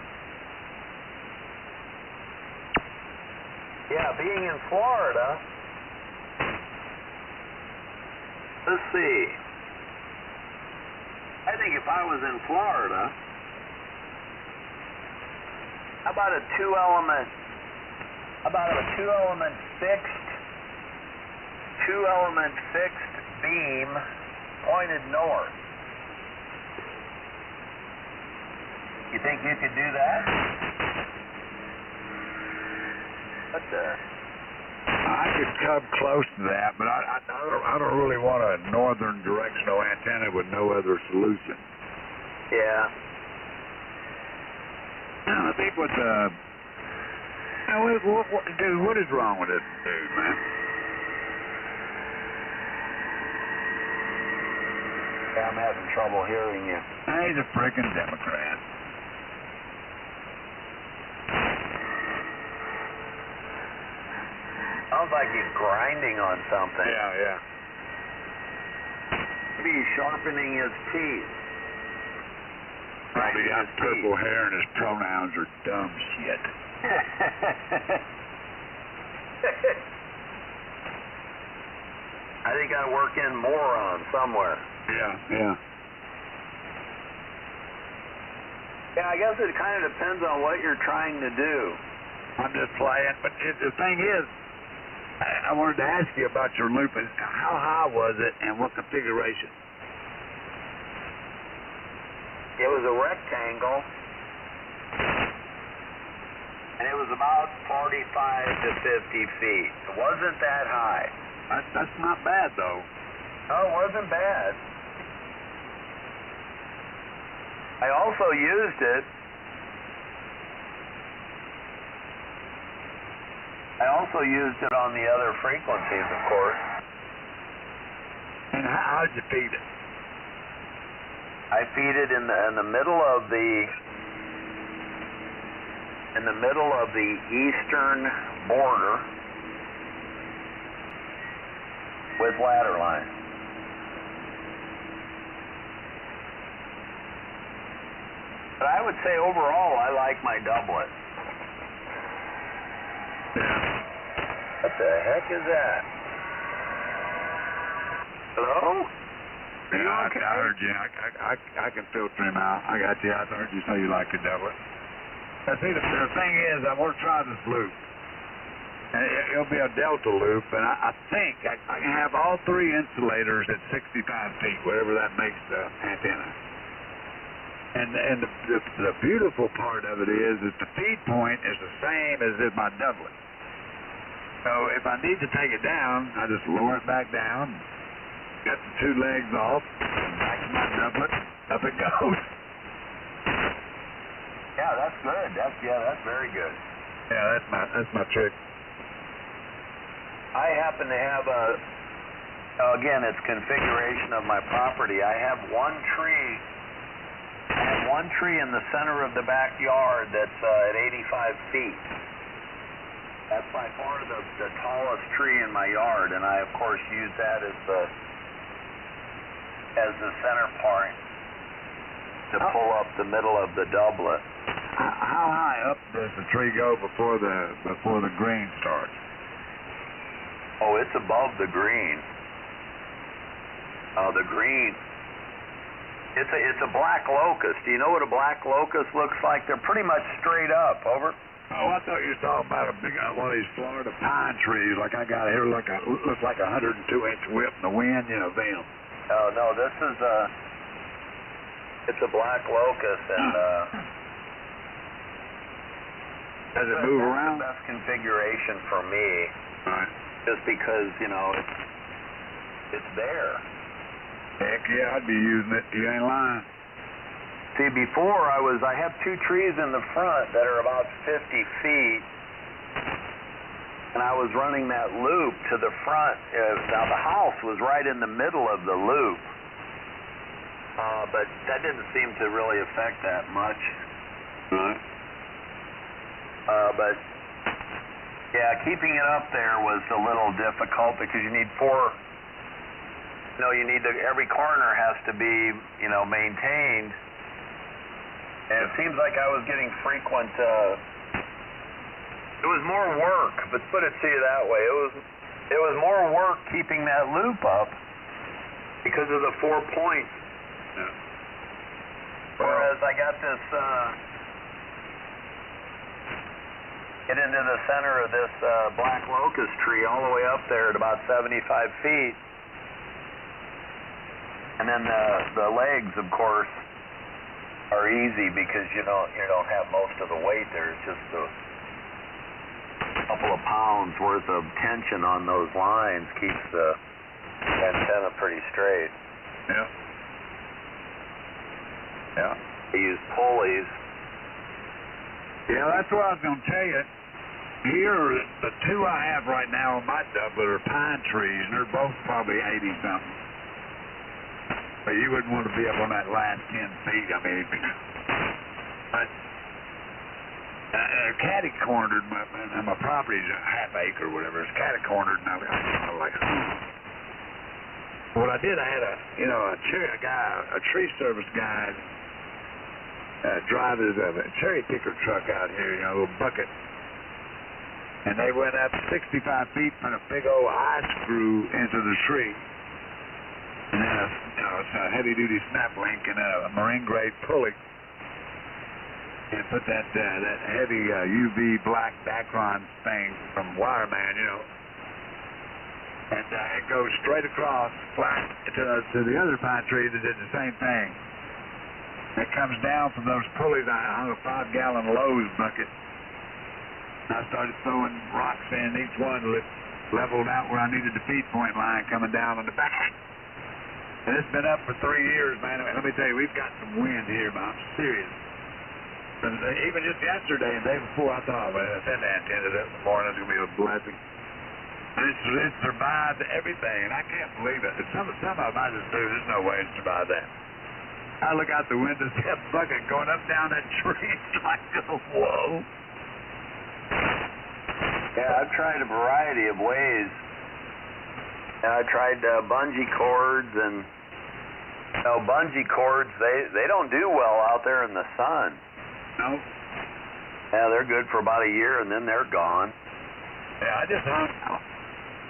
Speaker 2: Yeah, being in Florida, let's see. I think if I was in Florida, how about a two-element fixed beam pointed north? You think you could do that? What the?
Speaker 1: I could come close to that, but I don't really want a northern directional antenna with no other solution.
Speaker 2: Yeah.
Speaker 1: I think what dude, what is wrong with this dude, man?
Speaker 2: Yeah, I'm having trouble hearing you.
Speaker 1: He's a freaking Democrat.
Speaker 2: Sounds like he's grinding on something.
Speaker 1: Yeah.
Speaker 2: Maybe he's sharpening his teeth.
Speaker 1: Probably got purple hair and his pronouns are dumb shit.
Speaker 2: I think I work in moron somewhere.
Speaker 1: Yeah.
Speaker 2: Yeah, I guess it kind of depends on what you're trying to do.
Speaker 1: I'm just playing, but the thing is, I wanted to ask you about your loop. How high was it and what configuration?
Speaker 2: It was a rectangle, and it was about 45 to 50 feet. It wasn't that high.
Speaker 1: That's not bad, though.
Speaker 2: No, it wasn't bad. I also used it. On the other frequencies, of course.
Speaker 1: And how did you feed it?
Speaker 2: I feed it in the middle of the eastern border with ladder line. But I would say overall I like my doublet. What the heck is that? Hello?
Speaker 1: Yeah, I heard you. I can filter him out. I got you. I heard you say you like to double it. Now, see, the thing is, I want to try this loop. And it'll be a delta loop, and I think I can have all three insulators at 65 feet, whatever that makes the antenna. And the beautiful part of it is that the feed point is the same as in my doublet. So if I need to take it down, I just lower it back down, get the two legs off, and back to my doublet, up it goes.
Speaker 2: Yeah, that's good. That's very good.
Speaker 1: Yeah, that's my trick.
Speaker 2: I happen to have again, it's configuration of my property. I have one tree. I have one tree in the center of the backyard that's at 85 feet. That's by far the tallest tree in my yard, and I, of course, use that as the center point to pull up the middle of the doublet.
Speaker 1: How high up does the tree go before the green starts?
Speaker 2: Oh, it's above the green. The green. It's a black locust. Do you know what a black locust looks like? They're pretty much straight up. Over.
Speaker 1: Oh, I thought you were talking about a big one of these Florida pine trees, like I got here, looks like a 102-inch whip in the wind, you know, them.
Speaker 2: Oh, no, this is it's a black locust, and
Speaker 1: does it move around?
Speaker 2: That's the best configuration for me,
Speaker 1: right?
Speaker 2: Just because, you know, it's there.
Speaker 1: Heck yeah, I'd be using it. You ain't lying.
Speaker 2: See, before I have two trees in the front that are about 50 feet, and I was running that loop to the front. Now the house was right in the middle of the loop, but that didn't seem to really affect that much.
Speaker 1: Right.
Speaker 2: But yeah, keeping it up there was a little difficult because you need four. You know, every corner has to be, you know, maintained. And it seems like I was getting frequent, it was more work, but put it to you that way. It was more work keeping that loop up because of the 4 points.
Speaker 1: Yeah.
Speaker 2: Whereas I got this, get into the center of this black locust tree all the way up there at about 75 feet. And then the legs, of course, are easy because you don't have most of the weight there. It's just a couple of pounds worth of tension on those lines keeps the antenna pretty straight.
Speaker 1: Yeah. Yeah.
Speaker 2: They use pulleys.
Speaker 1: Yeah, that's what I was going to tell you. Here, the two I have right now on my doublet are pine trees, and they're both probably 80-something. But you wouldn't want to be up on that last 10 feet. I mean, but catty-cornered. My property's a half acre or whatever. It's catty-cornered, and I was like, what I did, I had a tree service guy, drive his cherry picker truck out here, a little bucket. And they went up 65 feet, put a big old eye screw into the tree. And then it's a heavy-duty snap link and a marine-grade pulley. And put that heavy UV black Dacron thing from Wireman, And it goes straight across, flat to the other pine tree that did the same thing. It comes down from those pulleys. I hung a 5-gallon Lowe's bucket. I started throwing rocks in each one, leveled out where I needed the feed point line coming down on the back. And it's been up for 3 years, man. Let me tell you, we've got some wind here, but I'm serious. And even just yesterday and the day before, I thought, well, if that antenna up in the morning, it's going to be a blessing. And it survived everything, and I can't believe it. Some of them I just do, there's no way it survived that. I look out the window, see a bucket going up down that tree. It's like, whoa.
Speaker 2: Yeah, I've tried a variety of ways. I tried bungee cords, and bungee cords, they don't do well out there in the sun.
Speaker 1: No.
Speaker 2: Yeah, they're good for about a year, and then they're gone.
Speaker 1: Yeah, I just hung.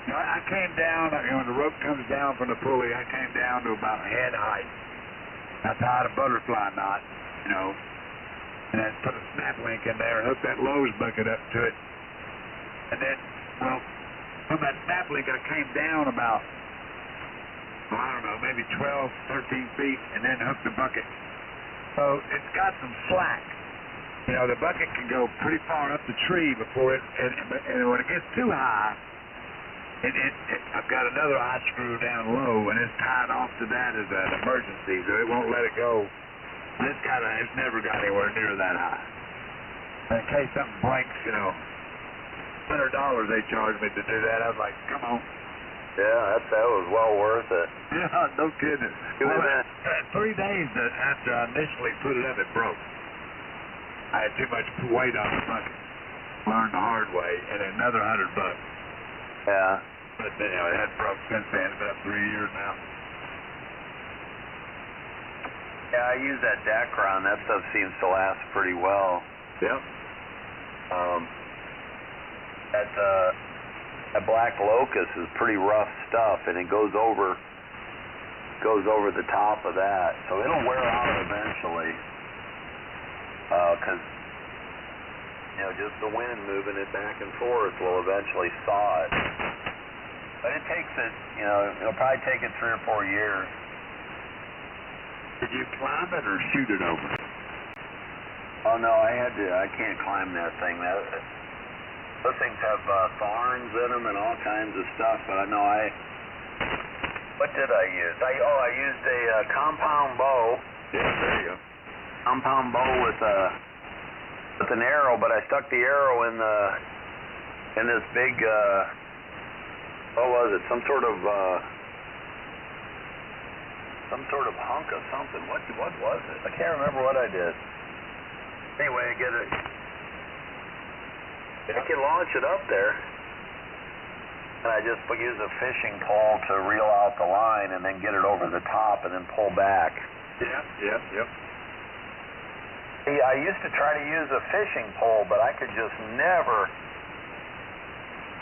Speaker 1: I came down, when the rope comes down from the pulley, I came down to about head height. I tied a butterfly knot, and I put a snap link in there and hooked that Lowe's bucket up to it. And then, from that snap link, I came down about, I don't know, maybe 12, 13 feet, and then hooked the bucket. So it's got some slack. The bucket can go pretty far up the tree before and when it gets too high, I've got another eye screw down low, and it's tied off to that as an emergency, so it won't let it go. It's never got anywhere near that high. In case something breaks, $100 they charged me to do that. I was like, come on.
Speaker 2: Yeah, that was well worth it.
Speaker 1: Yeah, no kidding.
Speaker 2: Well,
Speaker 1: 3 days after I initially put it up, it broke. I had too much weight on the bucket. Learned the hard way, and another $100.
Speaker 2: Yeah.
Speaker 1: But you know, it had broke since then. About 3 years now.
Speaker 2: Yeah, I use that Dacron. That stuff seems to last pretty well.
Speaker 1: Yep.
Speaker 2: That black locust is pretty rough stuff, and it goes over the top of that, so it'll wear out eventually. Because just the wind moving it back and forth will eventually thaw it. But it takes it'll probably take it 3 or 4 years.
Speaker 1: Did you climb it or shoot it over?
Speaker 2: Oh no, I can't climb that thing. Those things have thorns in them and all kinds of stuff, but what did I use? I used a compound bow.
Speaker 1: Yeah, there you go.
Speaker 2: Compound bow with an arrow, but I stuck the arrow in this big what was it? Some sort of hunk of something. What was it? I can't remember what I did. Anyway, I get it. I can launch it up there, and I just use a fishing pole to reel out the line and then get it over the top and then pull back.
Speaker 1: Yep.
Speaker 2: I used to try to use a fishing pole, but I could just never.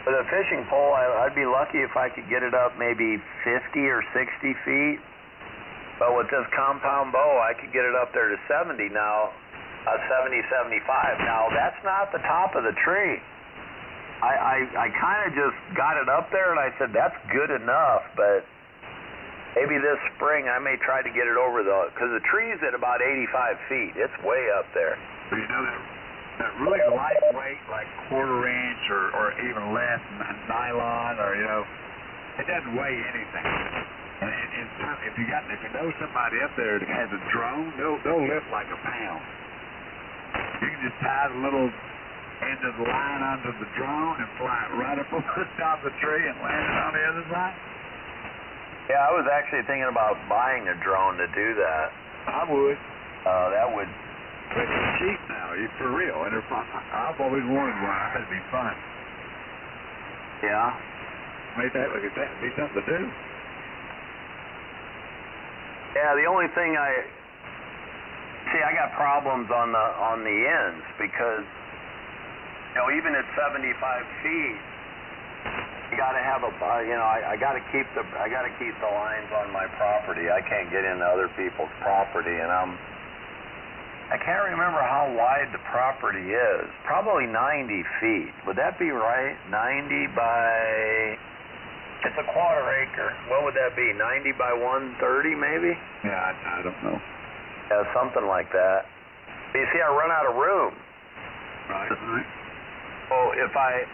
Speaker 2: With a fishing pole, I'd be lucky if I could get it up maybe 50 or 60 feet. But with this compound bow, I could get it up there to 70 now. 70, 75. Now, that's not the top of the tree. I kind of just got it up there, and I said, that's good enough, but maybe this spring I may try to get it over because the tree's at about 85 feet. It's way up there.
Speaker 1: But that really lightweight, like quarter-inch or even less nylon, or, it doesn't weigh anything. And if you know somebody up there that has a drone, they'll lift like a pound. You can just tie the little end of the line onto the drone and fly it right up over the top of the tree and land it on the other side.
Speaker 2: Yeah, I was actually thinking about buying a drone to do that.
Speaker 1: I would.
Speaker 2: That would.
Speaker 1: But it's cheap now, for real. And I've always wanted one. I bet it'd be fun.
Speaker 2: Yeah.
Speaker 1: Look at that. It'd be something to do.
Speaker 2: Yeah, the only thing I got problems on the ends because even at 75 feet, you got to have I got to keep the lines on my property. I can't get into other people's property, and I can't remember how wide the property is. Probably 90 feet. Would that be right? 90 by. It's a quarter acre. What would that be? 90 by 130, maybe?
Speaker 1: Yeah, I don't know.
Speaker 2: Yeah, something like that. But you see, I run out of room.
Speaker 1: Right.
Speaker 2: So if I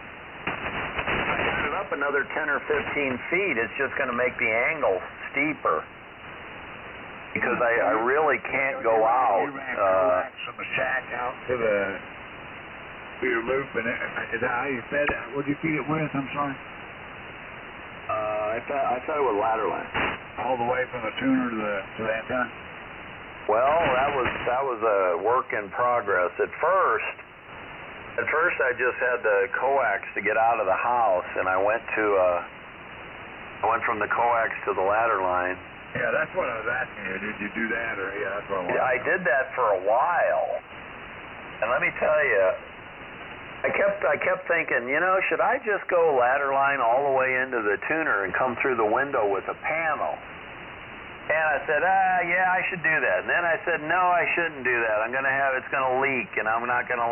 Speaker 2: put it up another 10 or 15 feet, it's just going to make the angle steeper. Because I really can't go out.
Speaker 1: You ran coax from the shack out to your loop, and is that how you fed it? What did you feed it with? I'm sorry.
Speaker 2: I fed it with ladder line.
Speaker 1: All the way from the tuner to the antenna?
Speaker 2: Well, that was a work in progress. At first I just had the coax to get out of the house, and I went from the coax to the ladder line.
Speaker 1: Yeah, that's what I was asking you. Did you do that, or that's what I wanted.
Speaker 2: I did that for a while, and let me tell you, I kept thinking, should I just go ladder line all the way into the tuner and come through the window with a panel? And I said, yeah, I should do that. And then I said, no, I shouldn't do that. It's gonna leak, and I'm not gonna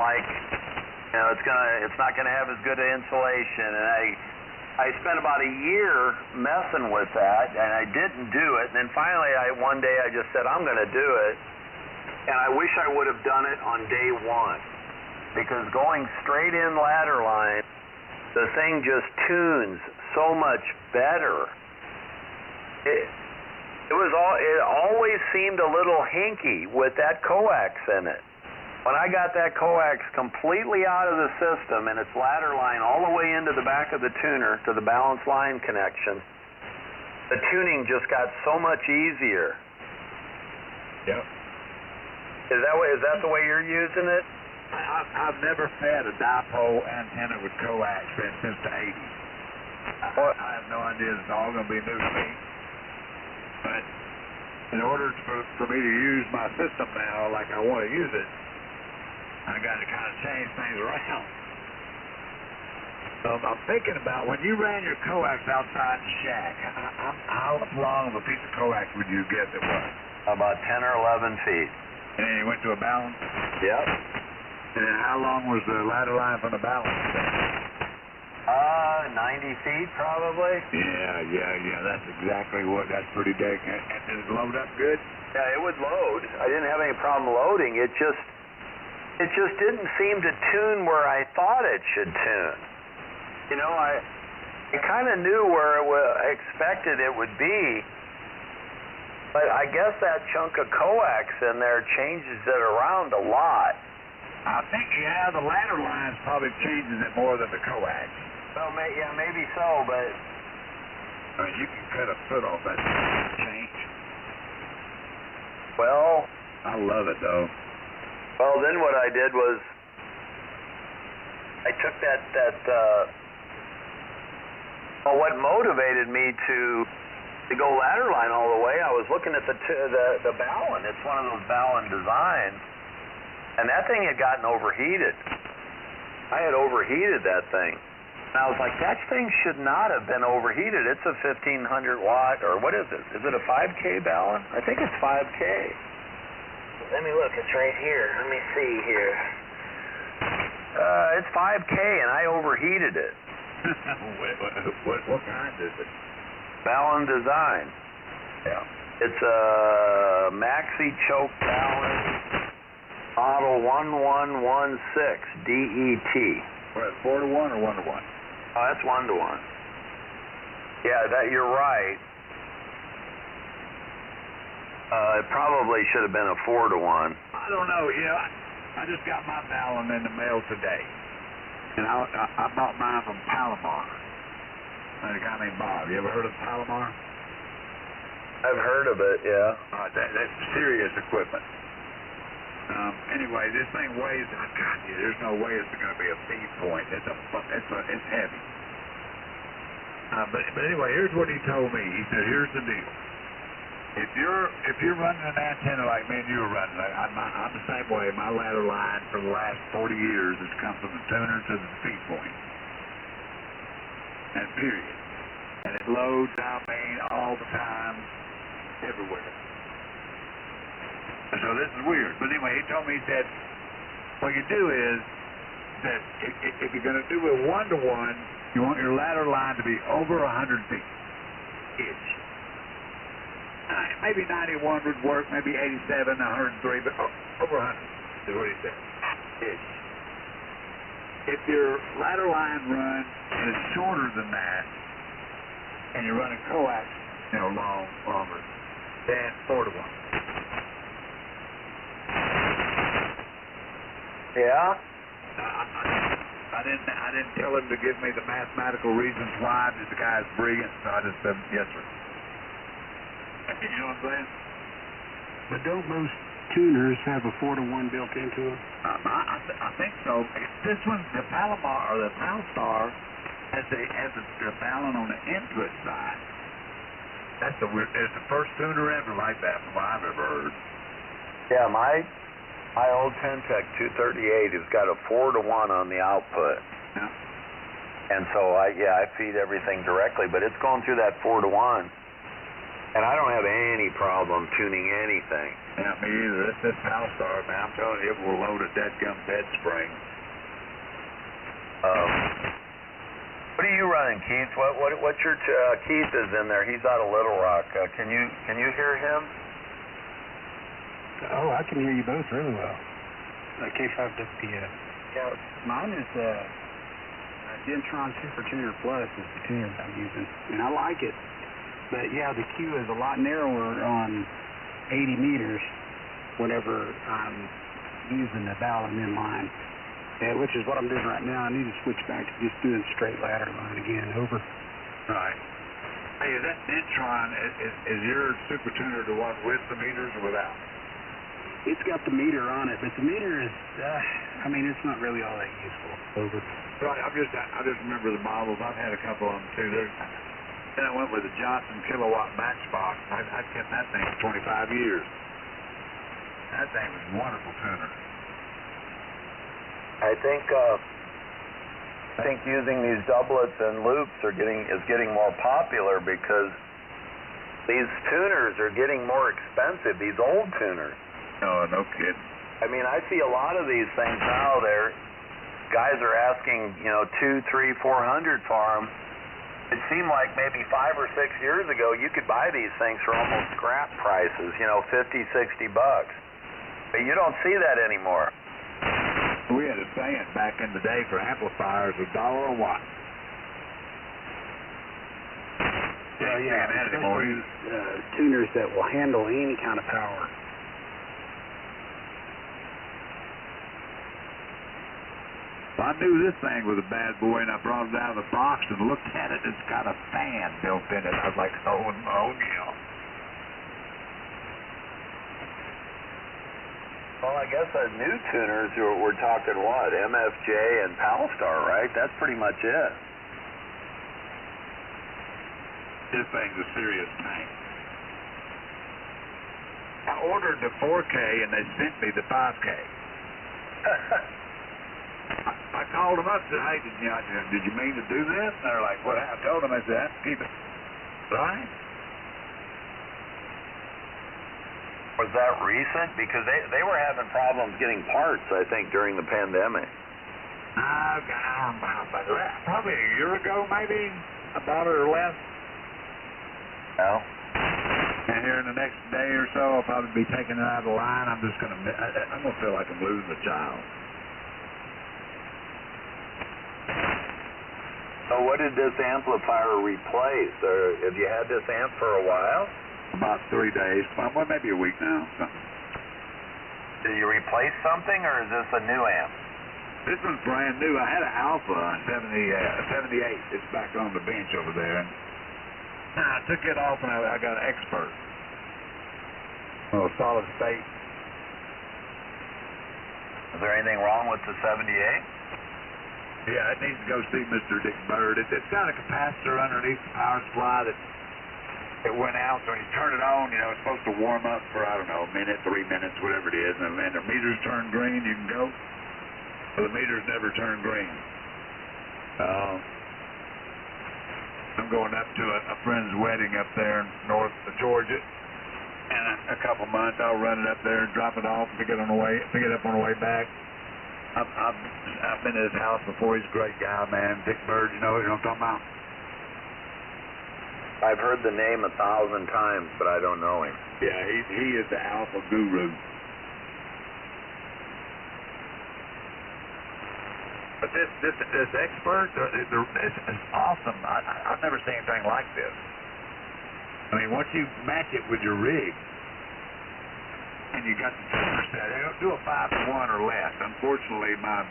Speaker 2: it's not gonna have as good an insulation. And I spent about a year messing with that, and I didn't do it. And then finally, one day I just said, I'm gonna do it. And I wish I would have done it on day one, because going straight in ladder line, the thing just tunes so much better. It always seemed a little hinky with that coax in it. When I got that coax completely out of the system and its ladder line all the way into the back of the tuner to the balance line connection, the tuning just got so much easier.
Speaker 1: Yep.
Speaker 2: Is that the way you're using it?
Speaker 1: I've never fed a dipole antenna with coax since the 80s. I have no idea. It's all going to be new to me. But in order for me to use my system now like I want to use it, I got to kind of change things around. So I'm thinking about when you ran your coax outside the shack, how long of a piece of coax would you get that was?
Speaker 2: About 10 or 11 feet.
Speaker 1: And then you went to a balance?
Speaker 2: Yep.
Speaker 1: And then how long was the ladder line from the balance?
Speaker 2: 90 feet probably.
Speaker 1: Yeah. That's pretty dang. And did it load up good?
Speaker 2: Yeah, it would load. I didn't have any problem loading. It just didn't seem to tune where I thought it should tune. You know, I kind of knew where I expected it would be, but I guess that chunk of coax in there changes it around a lot.
Speaker 1: I think, the ladder lines probably changes it more than the coax.
Speaker 2: Well, maybe so, but
Speaker 1: I mean, you can cut a foot off that change.
Speaker 2: Well,
Speaker 1: I love it, though.
Speaker 2: Well, then what I did was I took what motivated me to go ladder line all the way. I was looking at the Ballon. It's one of those Ballon designs, and that thing had gotten overheated. I had overheated that thing. And I was like, that thing should not have been overheated. It's a 1500 watt, or what is it? Is it a 5K Ballon? I think it's 5K. Let me look. It's right here. Let me see here. It's 5K, and I overheated it.
Speaker 1: What kind is it?
Speaker 2: Ballon design.
Speaker 1: Yeah.
Speaker 2: It's a maxi choke Ballon model 1116 DET.
Speaker 1: What, 4-to-1 or 1-to-1?
Speaker 2: Oh, that's 1-to-1. Yeah, you're right. It probably should have been a 4-to-1.
Speaker 1: I don't know. I just got my Ballon in the mail today, and I bought mine from Palomar. A guy named Bob. You ever heard of Palomar?
Speaker 2: I've heard of it. Yeah.
Speaker 1: That's serious equipment. Anyway, this thing weighs. God, there's no way it's going to be a feed point. It's heavy. But anyway, here's what he told me. He said, "Here's the deal. If you're running an antenna like me and you were running, I'm the same way. My ladder line for the last 40 years has come from the tuner to the feed point, and period. And it loads, all the time, everywhere. So this is weird. But anyway, he told me, he said, what you do is that if you're going to do a 1-to-1, you want your ladder line to be over 100 feet each. Maybe 91 would work, maybe 87, 103, but over 100 is what he said. Each. If your ladder line run is shorter than that, and you're running coax, longer, then 4-to-1.
Speaker 2: Yeah.
Speaker 1: I didn't tell him to give me the mathematical reasons why. The guy's brilliant, so I just said yes, sir. You know what I'm saying?
Speaker 5: But don't most tuners have a 4-to-1 built into them?
Speaker 1: I think so. This one, the Palomar or the Palstar, has the Ballon on the input side. That's it's the first tuner ever like that from what I've ever heard.
Speaker 2: Yeah, my old Tentec 238 has got a 4-to-1 on the output.
Speaker 1: Yeah.
Speaker 2: And so I feed everything directly, but it's going through that 4-to-1. And I don't have any problem tuning anything.
Speaker 1: Yeah, me either. This Palstar, man, I'm telling you, it will load a dead-gum bed spring.
Speaker 2: What are you running, Keith? What's your Keith is in there? He's out of Little Rock. Can you hear him?
Speaker 5: Oh, I can hear you both really well. K5WPS. Yeah, mine is Gentron Super Tuner Plus is the tuner I'm using, and I like it. But yeah, the Q is a lot narrower on 80 meters whenever I'm using the Ballon inline, which is what I'm doing right now. I need to switch back to just doing straight ladder line again. Over.
Speaker 1: Right. Hey, is that Dentron, is your super tuner the one with the meters or without?
Speaker 5: It's got the meter on it, but the meter is, I mean, it's not really all that useful. Over.
Speaker 1: Right, I just remember the models. I've had a couple of them too. Then I went with the Johnson kilowatt matchbox. I kept that thing for 25 years. That thing was a wonderful tuner.
Speaker 2: I think using these doublets and loops is getting more popular because these tuners are getting more expensive. These old tuners.
Speaker 1: Oh, no kidding.
Speaker 2: I mean, I see a lot of these things now. Guys are asking, $200, $300, $400 for them. It seemed like maybe 5 or 6 years ago you could buy these things for almost scrap prices, $50, $60. But you don't see that anymore.
Speaker 1: We had a saying back in the day for amplifiers, $1 a watt.
Speaker 5: Yeah,
Speaker 1: that anymore.
Speaker 5: Tuners that will handle any kind of power.
Speaker 1: I knew this thing was a bad boy, and I brought it out of the box and looked at it. It's got a fan built in it. I was like, oh, yeah.
Speaker 2: Well, I guess our new tuners, we're talking what? MFJ and Palstar, right? That's pretty much it.
Speaker 1: This thing's a serious tank. I ordered the 4K, and they sent me the 5K. I called them up and said, hey, did you mean to do this? And they're like, what? I told them, I said, keep it. Right?
Speaker 2: Was that recent? Because they were having problems getting parts, I think, during the pandemic.
Speaker 1: I don't know about that. Probably a year ago, maybe, about it or less.
Speaker 2: No?
Speaker 1: And here in the next day or so, I'll probably be taking it out of the line. I'm going to feel like I'm losing a child.
Speaker 2: So what did this amplifier replace? Or have you had this amp for a while?
Speaker 1: About 3 days. Well, maybe a week now. Something.
Speaker 2: Did you replace something, or is this a new amp?
Speaker 1: This one's brand new. I had an Alpha 78. It's back on the bench over there. And I took it off, and I got an Expert. Solid state.
Speaker 2: Is there anything wrong with the 78?
Speaker 1: Yeah, it needs to go see Mr. Dick Bird. It's got a capacitor underneath the power supply that it went out, so when you turn it on, it's supposed to warm up for, I don't know, a minute, 3 minutes, whatever it is, and the meters turn green, you can go. Well, the meters never turn green. I'm going up to a friend's wedding up there in north of Georgia, and a couple months I'll run it up there and drop it off, pick it up on the way back. I've been at his house before. He's a great guy, man. Dick Bird, you know what I'm talking about?
Speaker 2: I've heard the name 1,000 times, but I don't know him.
Speaker 1: Yeah, he is the alpha guru. But this Expert, it's awesome. I've never seen anything like this. I mean, once you match it with your rig, and you got the tuner set, do a 5-to-1 or less. Unfortunately, my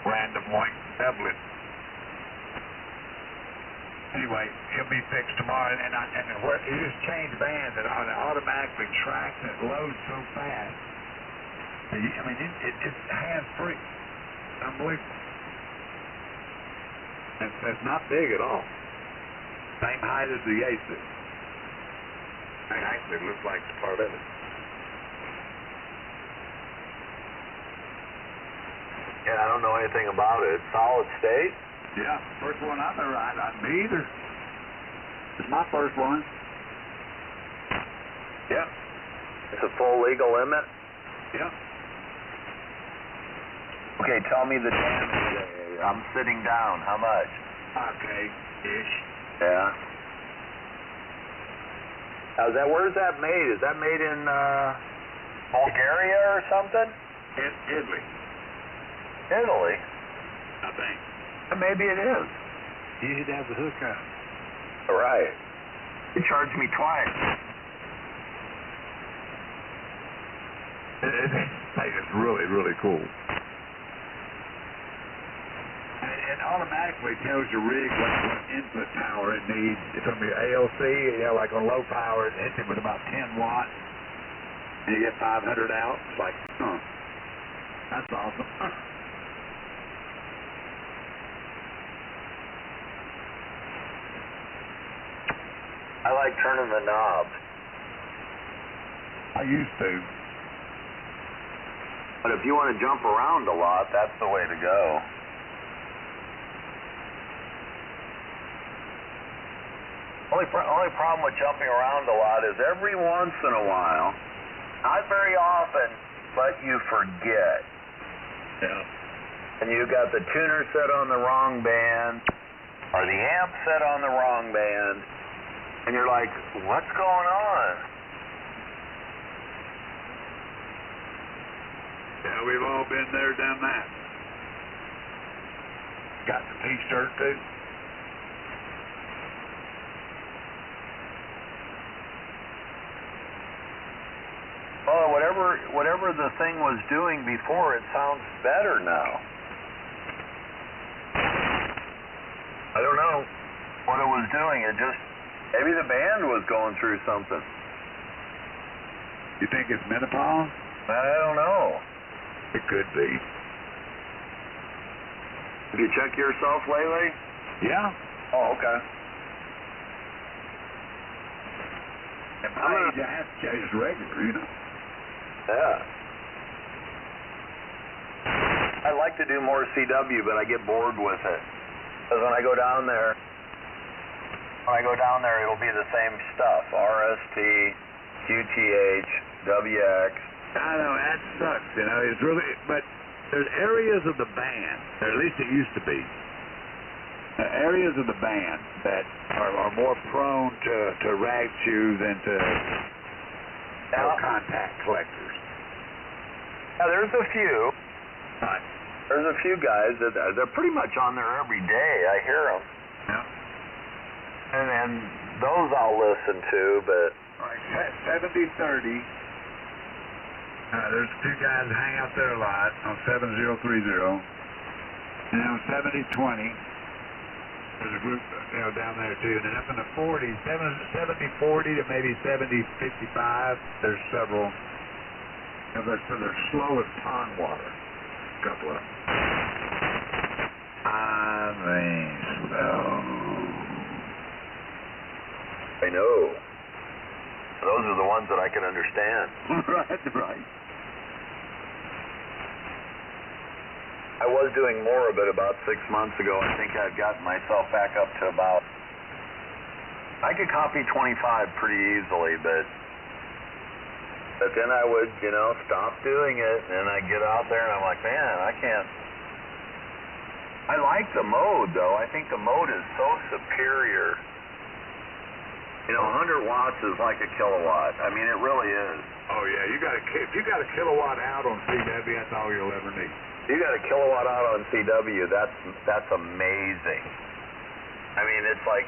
Speaker 1: random white tablet. Anyway, he'll be fixed tomorrow, and you just change bands, and it automatically tracks and it loads so fast. It's hands-free. Unbelievable. It's not big at all. Same height as the Asus. Actually, it looks like it's part of it.
Speaker 2: Yeah, I don't know anything about it. It's solid state?
Speaker 1: Yeah, first one I've ever had. Me either. It's my first one. Yeah.
Speaker 2: It's a full legal limit?
Speaker 1: Yeah.
Speaker 2: Okay, tell me the damage. I'm sitting down. How much?
Speaker 1: 5K-ish.
Speaker 2: Yeah. Now, where's that made? Is that made in Bulgaria or something?
Speaker 1: In Italy.
Speaker 2: Italy?
Speaker 1: I think.
Speaker 2: Maybe it is.
Speaker 5: You should have the hookup.
Speaker 2: Right. You charged me twice.
Speaker 1: thing is really, really cool. And it automatically tells your rig what input power it needs. From your ALC, like on low power, it hits it with about 10 watts. And you get 500 out. It's like, that's awesome.
Speaker 2: I like turning the knobs.
Speaker 1: I used to.
Speaker 2: But if you want to jump around a lot, that's the way to go. Only problem with jumping around a lot is every once in a while, not very often, but you forget.
Speaker 1: Yeah.
Speaker 2: And you got the tuner set on the wrong band, or the amp set on the wrong band, and you're like, what's going on?
Speaker 1: Yeah, we've all been there, done that. Got the T-shirt too.
Speaker 2: Oh, whatever the thing was doing before, it sounds better now. I don't know what it was doing. It just, maybe the band was going through something.
Speaker 1: You think it's menopause?
Speaker 2: I don't know.
Speaker 1: It could be.
Speaker 2: Did you check yourself lately?
Speaker 1: Yeah.
Speaker 2: Oh, okay.
Speaker 1: At my age, I have to check this regular, you know.
Speaker 2: Yeah. I like to do more CW, but I get bored with it. Because when I go down there, it'll be the same stuff. RST, QTH, WX.
Speaker 1: I know, that sucks, you know. It's really, but there's areas of the band, or at least it used to be, areas of the band that are more prone to rag chew than to contact collectors.
Speaker 2: Yeah, there's a few.
Speaker 1: Right.
Speaker 2: There's a few guys that they're pretty much on there every day. I hear them.
Speaker 1: Yeah.
Speaker 2: And those I'll listen to, but...
Speaker 1: All right, 70-30. There's two guys that hang out there a lot on 7030. And on 7020, there's a group, down there too. And then up in the 40s, 7040 to maybe 7055, there's several. They're slow as pond water. A couple of them. I mean, slow.
Speaker 2: I know. Those are the ones that I can understand.
Speaker 1: Right.
Speaker 2: I was doing more of it about 6 months ago. I think I've gotten myself back up to about... I could copy 25 pretty easily, but then I would, stop doing it, and I'd get out there, and I'm like, man, I can't... I like the mode, though. I think the mode is so superior. 100 watts is like a kilowatt. I mean, it really is.
Speaker 1: Oh, yeah, if you got a kilowatt out on CW, that's all you'll ever need.
Speaker 2: You got a kilowatt out on CW, that's amazing. I mean, it's like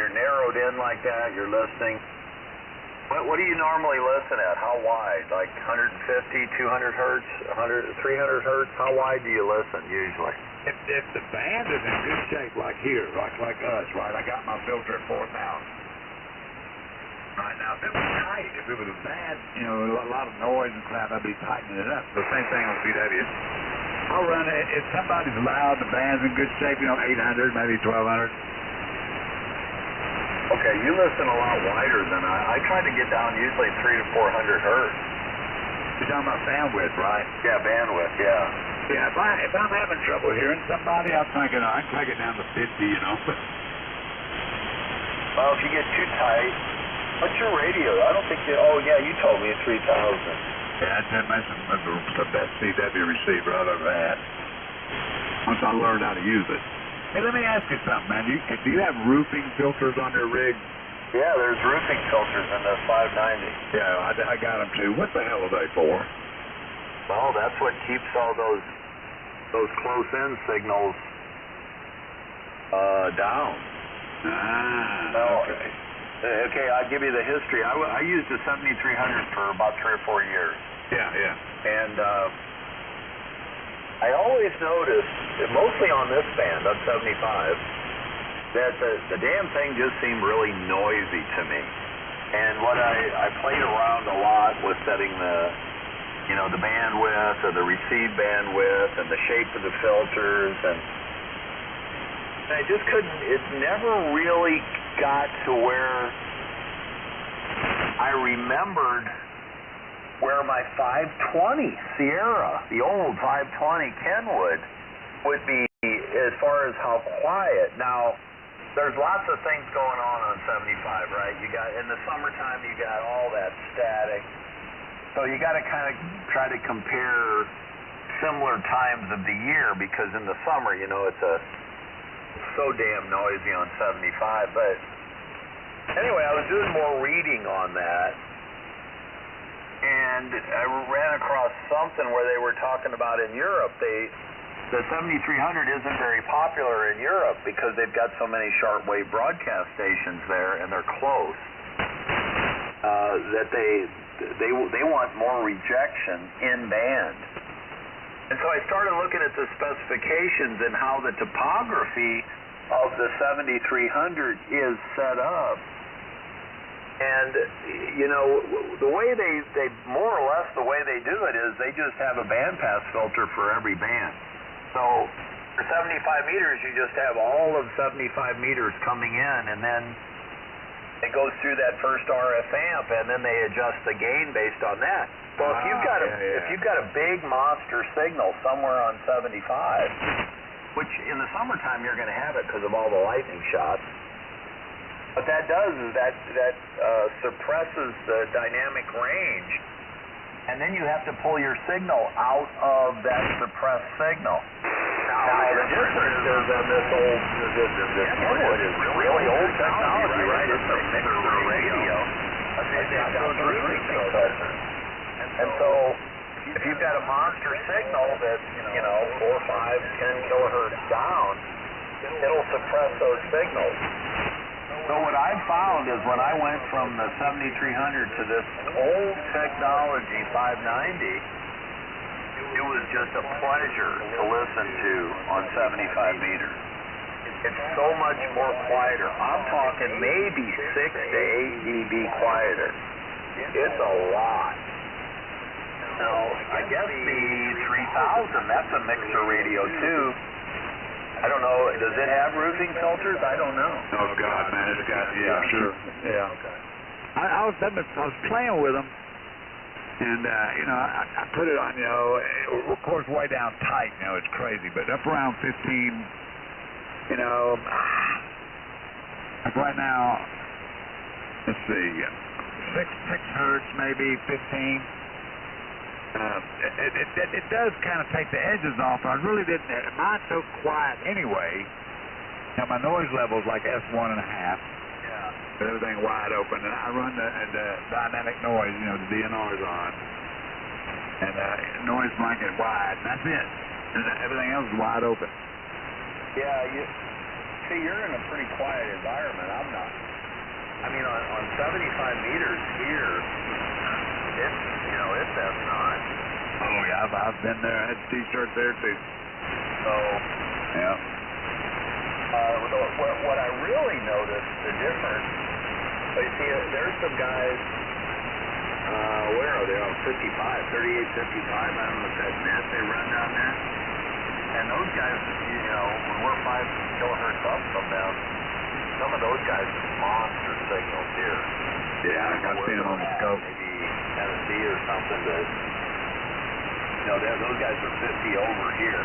Speaker 2: you're narrowed in like that, you're listening. What do you normally listen at? How wide? Like 150, 200 hertz, 300 hertz? How wide do you listen usually?
Speaker 1: If the band is in good shape like here, like us, right? I got my filter at 4,000. Right now, if it was tight, if it was a bad, a lot of noise and crap, I'd be tightening it up. The same thing on CW. I'll run it, if somebody's loud, the band's in good shape, 800, maybe 1,200.
Speaker 2: Okay, you listen a lot wider than I try to get down usually 300 to 400 hertz.
Speaker 1: You're talking about bandwidth, right?
Speaker 2: Yeah, bandwidth, yeah.
Speaker 1: Yeah, if I'm having trouble hearing somebody, I'm thinking I can take it down to 50,
Speaker 2: Well, if you get too tight, what's your radio? I don't think you... Oh, yeah, you told me 3,000.
Speaker 1: Yeah, that's the best CW receiver I've ever had. Once I learned how to use it. Hey, let me ask you something, man. Do you have roofing filters on your rig?
Speaker 2: Yeah, there's roofing filters in the 590.
Speaker 1: Yeah, I got them too. What the hell are they for?
Speaker 2: Well, that's what keeps all those close-in signals down.
Speaker 1: Okay.
Speaker 2: Okay, I'll give you the history. I used a 7300 for about 3 or 4 years.
Speaker 1: Yeah.
Speaker 2: And I always noticed, mostly on this band, on 75, that the damn thing just seemed really noisy to me. And what I played around a lot with setting the bandwidth or the receive bandwidth and the shape of the filters, and I just couldn't, it never really got to where I remembered where my 520 Sierra, the old 520 Kenwood, would be as far as how quiet. Now, there's lots of things going on 75, right? You got, in the summertime, you got all that static. So you got to kind of try to compare similar times of the year, because in the summer, it's so damn noisy on 75. But anyway, I was doing more reading on that, and I ran across something where they were talking about in Europe, the 7300 isn't very popular in Europe because they've got so many shortwave broadcast stations there, and they're close, that they want more rejection in band. And so I started looking at the specifications and how the topography of the 7300 is set up. And, the way they more or less, the way they do it is they just have a bandpass filter for every band. So for 75 meters, you just have all of 75 meters coming in, and then it goes through that first RF amp, and then they adjust the gain based on that. So if you've got a big monster signal somewhere on 75, which in the summertime you're going to have it because of all the lightning shots, what that does is that suppresses the dynamic range, and then you have to pull your signal out of that suppressed signal. Now the difference is on this Kenwood is really old technology, right? It's a mixer radio. It's got those roofing filters. And so if you've got a monster signal that's, 4, 5, 10 kilohertz down, it'll suppress those signals. So what I found is when I went from the 7300 to this old technology 590, it was just a pleasure to listen to on 75 meters. It's so much more quieter. I'm talking maybe 6 to 8 dB quieter. It's a lot. Now, I guess the 3000, that's a mixer radio too. I don't know, does it have roofing filters? I don't know.
Speaker 1: Oh, God, man, it's got, yeah, sure. Yeah. Okay. I was playing with them, and, I put it on, of course, way down tight, it's crazy, but up around 15, like right now, let's see, 6 hertz, maybe 15. It does kind of take the edges off. I really didn't. Mine's so quiet anyway. Now my noise level is like S1.5. Yeah. With everything wide open, and I run the dynamic noise, the DNR's on, and noise blanket wide, and that's it. And everything else is wide open.
Speaker 2: Yeah, you're in a pretty quiet environment. I'm not. I mean, on 75 meters here, it's S9.
Speaker 1: Oh yeah, I've been there. I had a T-shirt there too.
Speaker 2: So
Speaker 1: yeah.
Speaker 2: What I really noticed the difference. You see, there's some guys. Where are they? On 55, 38, 55. I don't know if that's net they run down there. And those guys, when we're 5 kilohertz up from them, some of those guys are monster signals here.
Speaker 1: Yeah, I've seen them on the scope.
Speaker 2: Maybe Tennessee or something that, those guys are 50 over here.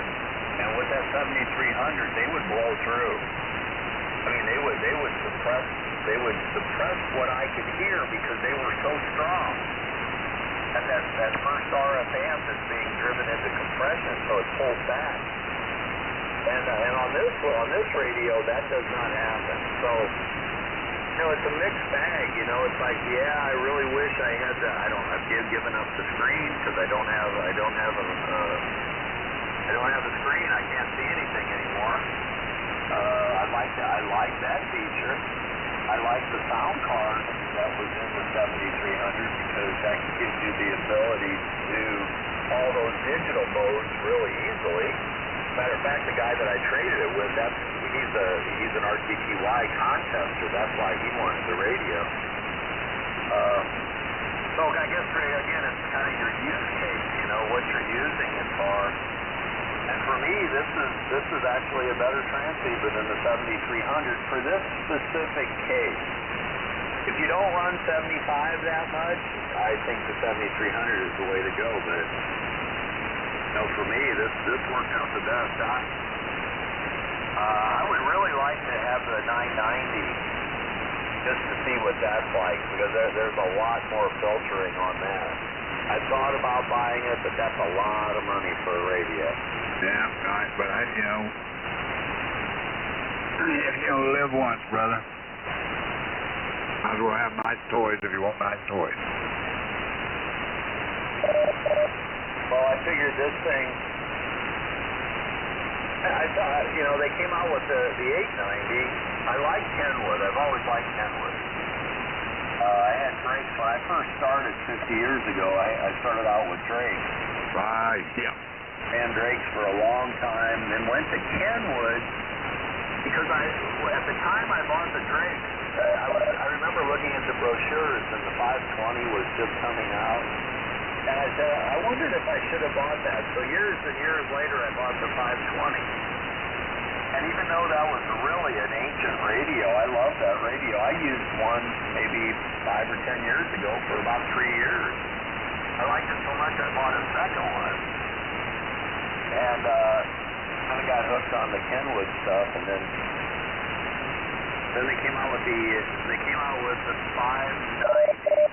Speaker 2: And with that 7300, they would blow through. I mean, they would suppress what I could hear because they were so strong. And that first RF amp is being driven into compression, so it pulls back. And on this radio, that does not happen. So, it's a mixed bag. It's like, I really wish I had the. I've given up the screen because I don't have a screen. I can't see anything anymore. I like that feature. I like the sound card. that was in the 7300 because that gives you the ability to do all those digital modes really easily. Matter of fact, the guy that I traded it with, he's an RTTY contester. That's why he wanted the radio. So I guess, again, it's kind of your use case, what you're using it for. And for me, this is actually a better transceiver than the 7300 for this specific case. If you don't run 75 that much, I think the 7300 is the way to go. But for me, this worked out the best. I would really like to have the 990 just to see what that's like, because there's a lot more filtering on that. I thought about buying it, but that's a lot of money for a radio.
Speaker 1: Yeah, right, but you live once, brother. Might as well have nice toys if you want nice toys.
Speaker 2: Well, I figured this thing, I thought, they came out with the 890. I like Kenwood. I've always liked Kenwood. I had Drake's when I first started 50 years ago. I started out with Drake.
Speaker 1: Right, yeah.
Speaker 2: And Drake's for a long time, then went to Kenwood because at the time I bought the Drake, I remember looking at the brochures and the 520 was just coming out. And I said, I wondered if I should have bought that. So years and years later, I bought the 520. And even though that was really an ancient radio, I love that radio. I used one maybe 5 or 10 years ago for about 3 years. I liked it so much I bought a second one. And kind of got hooked on the Kenwood stuff, and then they came out with the 590S.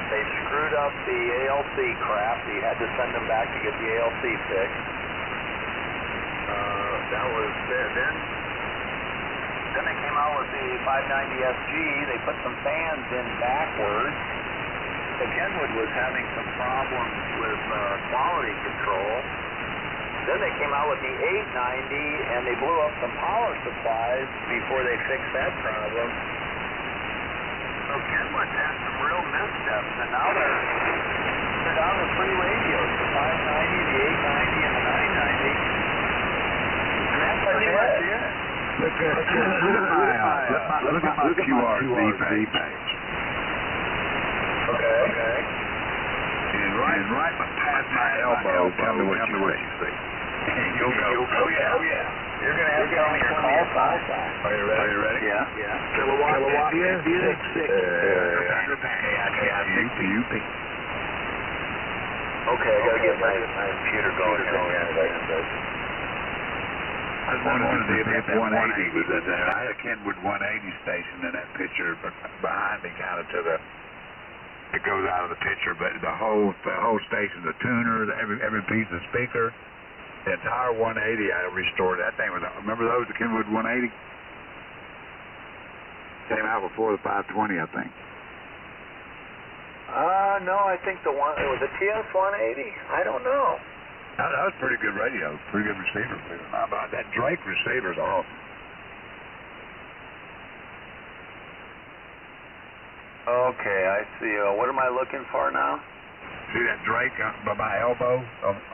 Speaker 2: They screwed up the ALC crap. You had to send them back to get the ALC fixed. That was then they came out with the 590SG. They put some fans in backwards. So Kenwood was having some problems with quality control. Then they came out with the 890, and they blew up some power supplies before they fixed that problem. So Kenwood's had some real missteps, and now they're down to 3 radios: the 590, the 890, and the 990. Pretty much it.
Speaker 1: Look at my QRZ page.
Speaker 2: Okay.
Speaker 1: And right past my elbow, tell me what you see. You'll go.
Speaker 2: Oh yeah. You're gonna have to tell me your call sign.
Speaker 1: Are you ready?
Speaker 2: Yeah.
Speaker 1: Kilowatt.
Speaker 2: Yeah. 6.
Speaker 1: UP.
Speaker 2: Okay, I gotta get my computer going here.
Speaker 1: I was wondering if that 180 was in there. I had a Kenwood 180 station in that picture, but behind me, kind of it goes out of the picture. But the whole station, the tuner, every piece of speaker, the entire 180, I restored. That thing was. Remember those, the Kenwood 180? Came out before the 520, I think.
Speaker 2: No, I think it was a TS 180. I don't know.
Speaker 1: That was pretty good radio, pretty good receiver. That Drake receiver's awesome.
Speaker 2: Okay, I see. What am I looking for now?
Speaker 1: See that Drake by my elbow,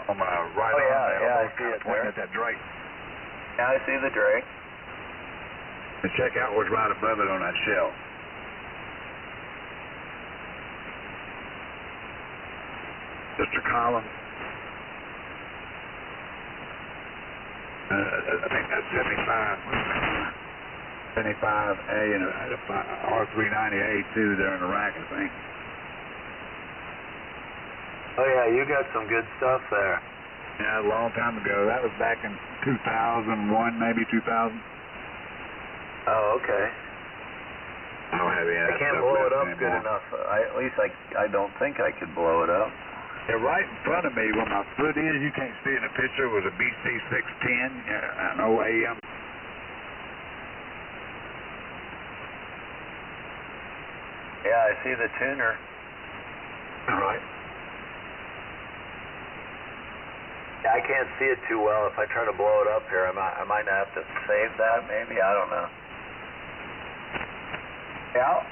Speaker 1: on my right arm?
Speaker 2: Yeah, I see it there.
Speaker 1: At that Drake.
Speaker 2: Yeah, I see the Drake.
Speaker 1: And check out what's right above it on that shelf. Mr. Collins. I think that's 75A and a R390A too there in the rack, I think.
Speaker 2: Oh yeah, you got some good stuff there.
Speaker 1: Yeah, a long time ago. That was back in 2001, maybe 2000.
Speaker 2: Oh, okay.
Speaker 1: I don't have any of that
Speaker 2: I can't
Speaker 1: stuff
Speaker 2: blow it
Speaker 1: left
Speaker 2: up good
Speaker 1: anymore.
Speaker 2: enough. At least I don't think I could blow it up.
Speaker 1: Yeah, right in front of me where my foot is, you can't see in the picture, was a BC 610, an OAM.
Speaker 2: Yeah, I see the tuner.
Speaker 1: All right.
Speaker 2: Yeah, I can't see it too well. If I try to blow it up here, I might have to save that maybe. I don't know. Yeah.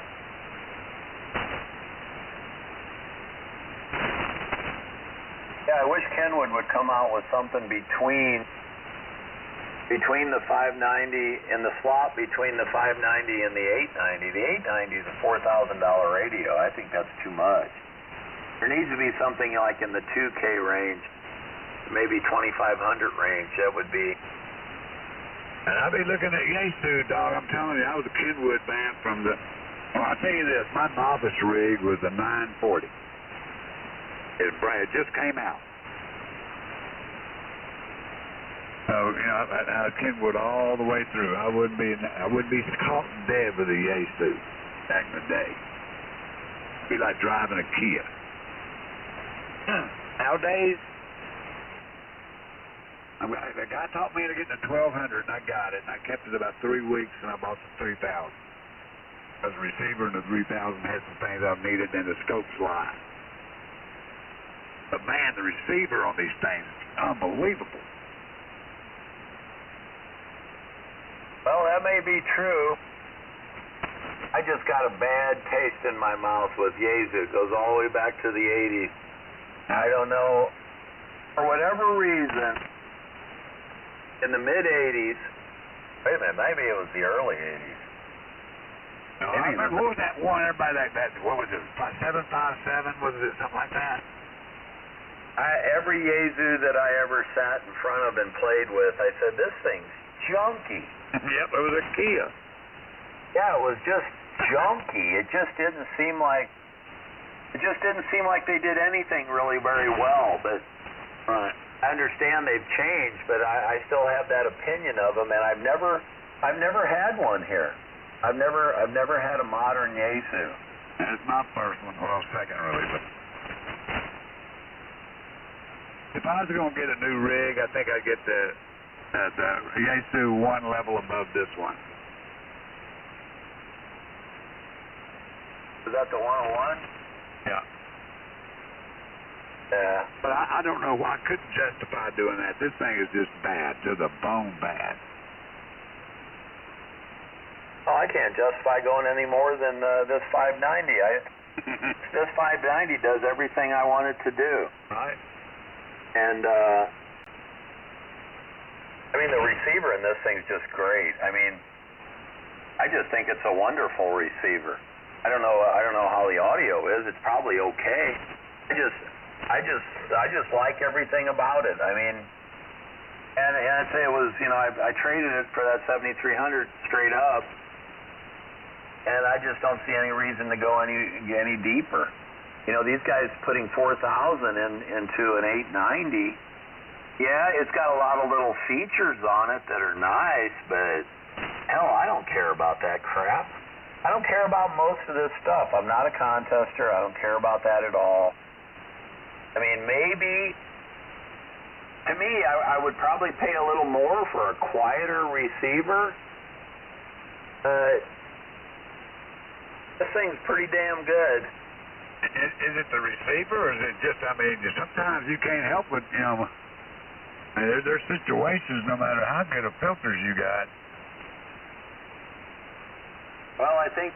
Speaker 2: Yeah, I wish Kenwood would come out with something between the 590 and the slot between the 590 and the 890. The 890 is a $4,000 radio. I think that's too much. There needs to be something like in the 2K range, maybe 2500 range. That would be.
Speaker 1: And I'll be looking at Yaesu, dog. I'm telling you, I was a Kenwood man from the. Well, I'll tell you this. My novice rig was a 940. It just came out. So, you know, I Kenwood all the way through. I wouldn't be caught dead with a Yaesu back in the day. It'd be like driving a Kia. Nowadays, the guy taught me to get the 1200, and I got it, and I kept it about 3 weeks, and I bought the 3000. Because the receiver and the 3000 had some things I needed, and the scope slide. But man, the receiver on these things is unbelievable.
Speaker 2: Well, that may be true. I just got a bad taste in my mouth with Yaesu. It goes all the way back to the 80s. I don't know, for whatever reason, in the mid-80s, wait a minute, maybe it was the early 80s.
Speaker 1: No, I remember, what was that one, everybody what was it, 757, was it, something like that?
Speaker 2: Every Yaesu that I ever sat in front of and played with, I said, this thing's junky.
Speaker 1: Yep, it was a Kia.
Speaker 2: Yeah, it was just junky. It just didn't seem like they did anything really very well. But I understand they've changed, but I still have that opinion of them, and I've never had one here. I've never had a modern Yaesu.
Speaker 1: It's my first one. Well, second really, but if I was going to get a new rig, I think I'd get the Yaesu one level above this one.
Speaker 2: Is that the 101?
Speaker 1: Yeah.
Speaker 2: Yeah.
Speaker 1: But I don't know why I couldn't justify doing that. This thing is just bad, to the bone bad.
Speaker 2: Oh, I can't justify going any more than this 590. This 590 does everything I want it to do.
Speaker 1: Right.
Speaker 2: And I mean, the receiver in this thing's just great. I mean, I just think it's a wonderful receiver. I don't know how the audio is. It's probably okay. I just like everything about it. I mean, and I'd say it was, you know, I traded it for that 7300 straight up, and I just don't see any reason to go any deeper. You know, these guys putting 4,000 into an 890. Yeah, it's got a lot of little features on it that are nice, but hell, I don't care about that crap. I don't care about most of this stuff. I'm not a contester. I don't care about that at all. I mean, maybe, to me, I would probably pay a little more for a quieter receiver. This thing's pretty damn good.
Speaker 1: Is it the receiver, or is it just, I mean, sometimes you can't help it, you know. I mean, there's situations, no matter how good of filters you got.
Speaker 2: Well, I think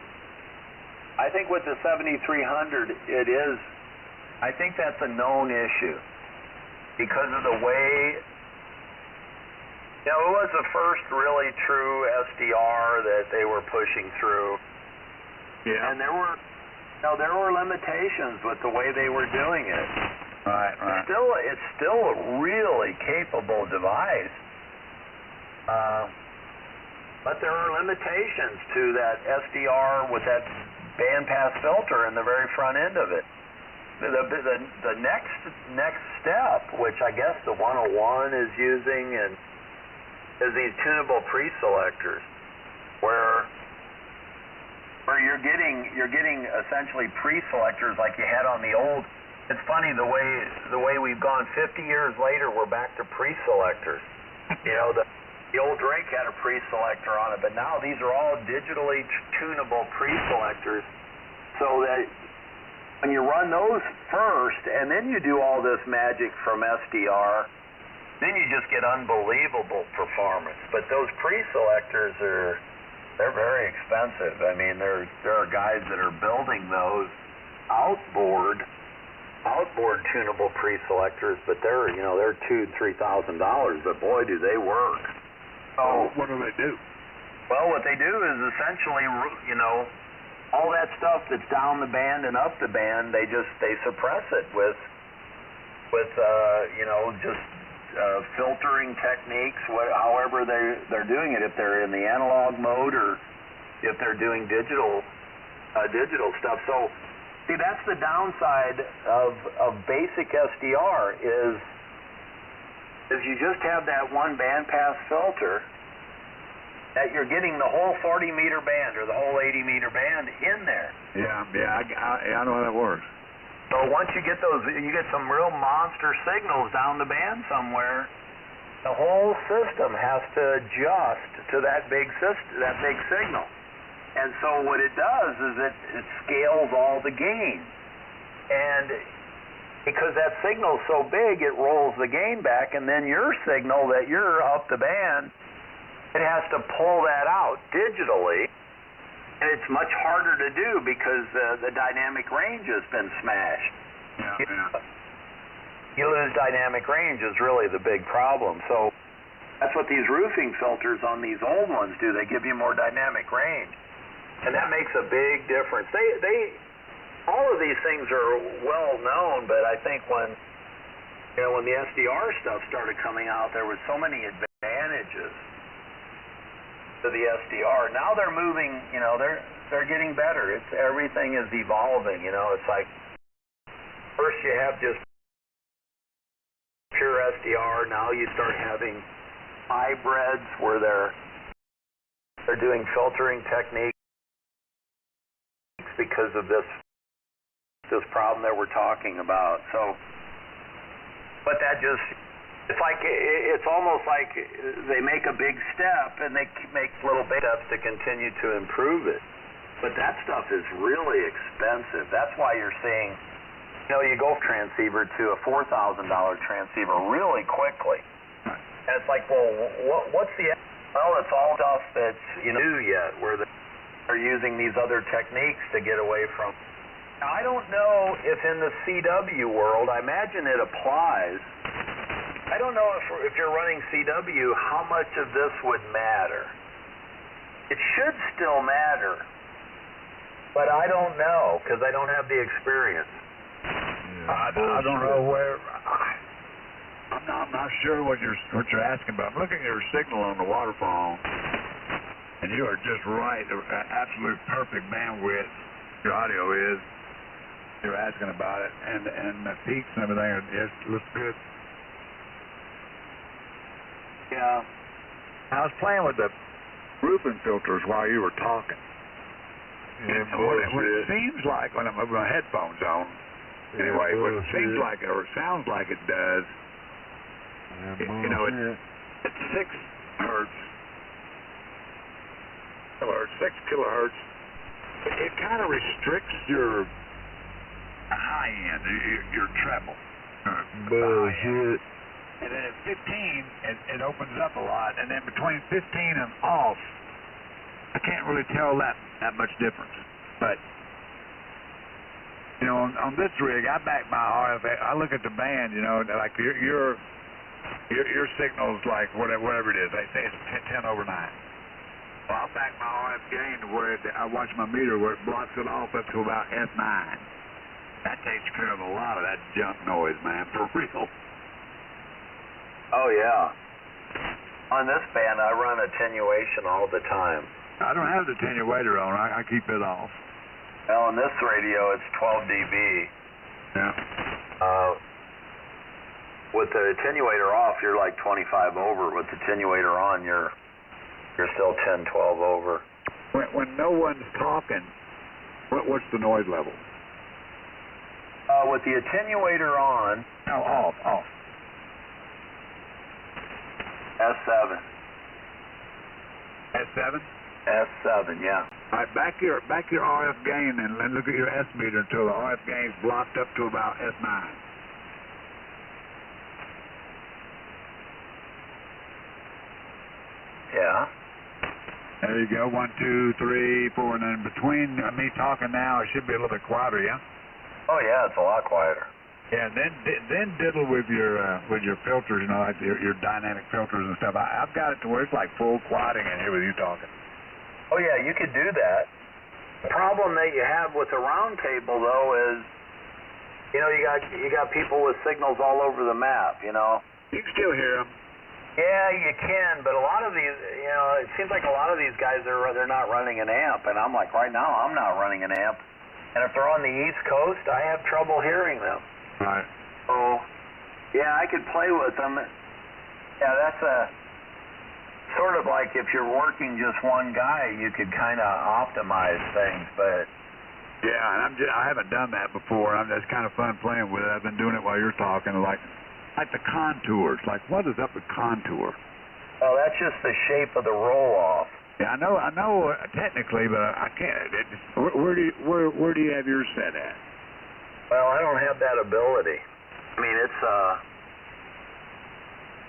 Speaker 2: with the 7300, it is. I think that's a known issue because of the way. You know, it was the first really true SDR that they were pushing through.
Speaker 1: Yeah.
Speaker 2: And there were limitations with the way they were doing it.
Speaker 1: Right.
Speaker 2: It's still a really capable device. But there are limitations to that SDR with that bandpass filter in the very front end of it. The next step, which I guess the 101 is using, is these tunable pre-selectors, where you're getting essentially pre-selectors like you had on the old. It's funny the way we've gone 50 years later, we're back to pre-selectors. You know, the old Drake had a pre-selector on it, but now these are all digitally tunable pre-selectors, so that when you run those first, and then you do all this magic from SDR, then you just get unbelievable performance. But those pre-selectors they're very expensive. I mean, there are guys that are building those outboard outboard tunable pre-selectors, but they're $2,000-3,000. But boy, do they work!
Speaker 1: Oh, what do they do?
Speaker 2: Well, what they do is essentially, all that stuff that's down the band and up the band, they suppress it with filtering techniques, however they're doing it. If they're in the analog mode or if they're doing digital stuff. So, see, that's the downside of basic SDR is you just have that one bandpass filter that you're getting the whole 40-meter band or the whole 80-meter band in there.
Speaker 1: Yeah, I know how that works.
Speaker 2: So once you get those, you get some real monster signals down the band somewhere. The whole system has to adjust to that big signal. And so what it does is it scales all the gain. And because that signal's so big, it rolls the gain back, and then your signal that you're up the band, it has to pull that out digitally. And it's much harder to do because the dynamic range has been smashed.
Speaker 1: Yeah.
Speaker 2: You lose dynamic range is really the big problem. So that's what these roofing filters on these old ones do. They give you more dynamic range. And that makes a big difference. All of these things are well known, but I think when the SDR stuff started coming out, there was so many advantages to the SDR. Now they're moving, they're getting better. Everything is evolving, It's like first you have just pure SDR. Now you start having hybrids where they're doing filtering techniques because of this problem that we're talking about. So, but that just it's almost like they make a big step and they make little big steps to continue to improve it. But that stuff is really expensive. That's why you're seeing, you go transceiver to a $4,000 transceiver really quickly. And it's like, well, what's the? Well, it's all stuff that's new yet, where they're using these other techniques to get away from. Now, I don't know if in the CW world, I imagine it applies. I don't know if you're running CW, how much of this would matter. It should still matter, but I don't know because I don't have the experience.
Speaker 1: I don't know where. I'm not sure what you're asking about. I'm looking at your signal on the waterfall, and you are just right. Absolute perfect bandwidth. Your audio is. You're asking about it, and the peaks and everything. It looks good.
Speaker 2: Yeah.
Speaker 1: I was playing with the roofing filters while you were talking.
Speaker 4: Yeah,
Speaker 1: what it seems like when I'm with my headphones on, anyway, what it seems like or it sounds like it does, at 6 hertz, 6 kilohertz, it kind of restricts your high end, your treble.
Speaker 4: Bullshit.
Speaker 1: And then at 15, it opens up a lot, and then between 15 and off, I can't really tell that much difference. But on this rig, I back my RF. I look at the band, like your signal's like whatever it is. They say it's 10 over 9. Well, I'll back my RF gain to where I watch my meter where it blocks it off up to about F9. That takes care of a lot of that junk noise, man, for real.
Speaker 2: Oh, yeah. On this band, I run attenuation all the time.
Speaker 1: I don't have the attenuator on. I keep it off.
Speaker 2: Well, on this radio, it's 12 dB.
Speaker 1: Yeah.
Speaker 2: With the attenuator off, you're like 25 over. With the attenuator on, you're still 10, 12 over.
Speaker 1: When no one's talking, what's the noise level?
Speaker 2: With the attenuator on...
Speaker 1: No, off.
Speaker 2: S7.
Speaker 1: S7?
Speaker 2: S7, yeah.
Speaker 1: All right, back your RF gain and look at your S meter until the RF gain's blocked up to about S9.
Speaker 2: Yeah.
Speaker 1: There you go. 1, 2, 3, 4, and then between me talking now, it should be a little bit quieter, yeah?
Speaker 2: Oh, yeah, it's a lot quieter.
Speaker 1: Yeah, then diddle with your filters, you know, like your dynamic filters and stuff. I've got it to where it's like full quadding in here with you talking.
Speaker 2: Oh yeah, you could do that. The problem that you have with the round table though is, you know, you got people with signals all over the map, you know.
Speaker 1: You can still hear them.
Speaker 2: Yeah, you can, but a lot of these, you know, it seems like a lot of these guys they're not running an amp, and I'm like, right now I'm not running an amp, and if they're on the East Coast, I have trouble hearing them.
Speaker 1: Right.
Speaker 2: So, yeah, I could play with them. Yeah, that's a sort of like if you're working just one guy, you could kind of optimize things, but.
Speaker 1: Yeah, and I haven't done that before. It's kind of fun playing with it. I've been doing it while you're talking, like the contours. Like, what is up with contour?
Speaker 2: Oh, that's just the shape of the roll-off.
Speaker 1: Yeah, I know technically, but I can't. Where do you have yours set at?
Speaker 2: Well, I don't have that ability. I mean, it's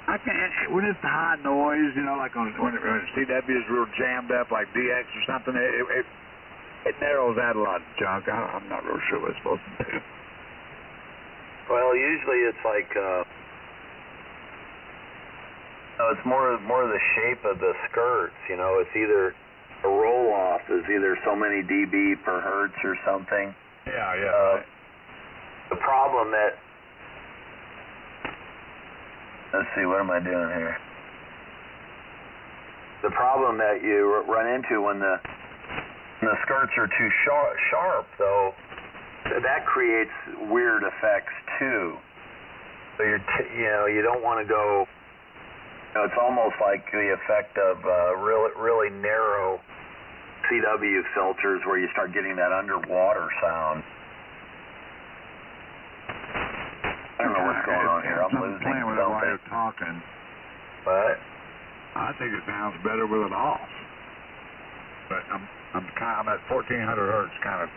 Speaker 1: I can't. When it's high noise, you know, like when CW is real jammed up, like DX or something, it narrows out a lot of junk. I'm not real sure what it's supposed to do.
Speaker 2: Well, usually it's like it's more of the shape of the skirts. You know, it's either a roll-off is either so many dB per hertz or something.
Speaker 1: Yeah.
Speaker 2: The problem that, let's see, what am I doing here? The problem that you run into when the skirts are too sharp, though, that creates weird effects too. So you don't want to go. You know, it's almost like the effect of really narrow CW filters where you start getting that underwater sound. I don't know what's going on here. I'm losing
Speaker 1: playing with it while you're talking.
Speaker 2: What?
Speaker 1: I think it sounds better with it off. But I'm at 1400 hertz, kind of.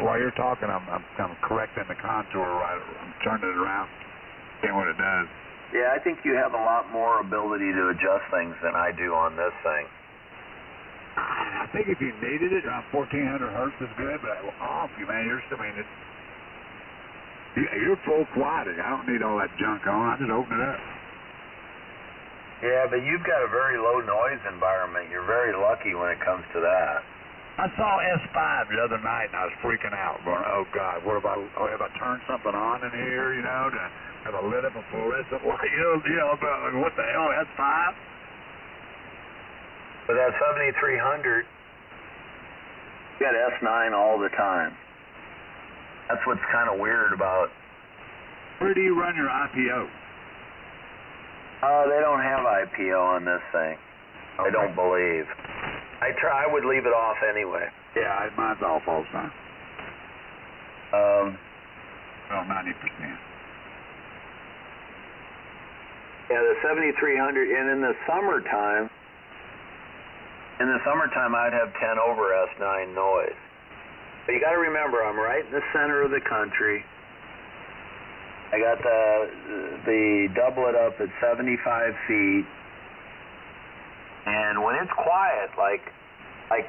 Speaker 1: While you're talking, I'm kind of correcting the contour right. I'm turning it around, seeing what it does.
Speaker 2: Yeah, I think you have a lot more ability to adjust things than I do on this thing.
Speaker 1: I think if you needed it, around 1400 hertz is good, but off, you're full quadding. I don't need all that junk on. I just open it up.
Speaker 2: Yeah, but you've got a very low noise environment. You're very lucky when it comes to that.
Speaker 1: I saw S5 the other night, and I was freaking out, going, oh, God, have I turned something on in here, you know, have I lit up a fluorescent light, what the hell, S5?
Speaker 2: But that 7300, you got S9 all the time. That's what's kind of weird about.
Speaker 1: Where do you run your IPO?
Speaker 2: They don't have IPO on this thing. Okay. I don't believe. I would leave it off anyway.
Speaker 1: Yeah, mine's off all the time. Well, 90%.
Speaker 2: Yeah, the 7300, and in the summertime, I'd have 10 over S9 noise. But you got to remember, I'm right in the center of the country. I got the doublet up at 75 feet, and when it's quiet, like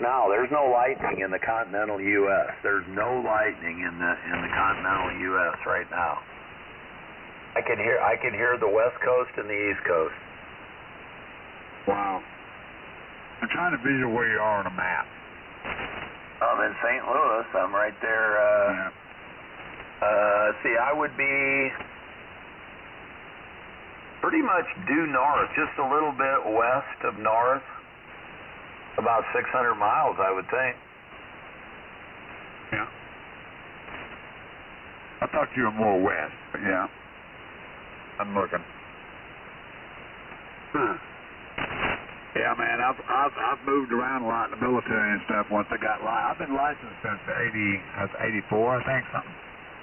Speaker 2: now, there's no lightning in the continental U.S. There's no lightning in the continental U.S. right now. I can hear the West Coast and the East Coast.
Speaker 1: Wow. I'm trying to visualize where you are on a map.
Speaker 2: I'm in St. Louis. I'm right there. See, I would be pretty much due north, just a little bit west of north, about 600 miles, I would think.
Speaker 1: Yeah. I thought you were more west, but yeah. I'm looking. Yeah, man, I've moved around a lot in the military and stuff. Once I got I've been licensed since 84, I think, something.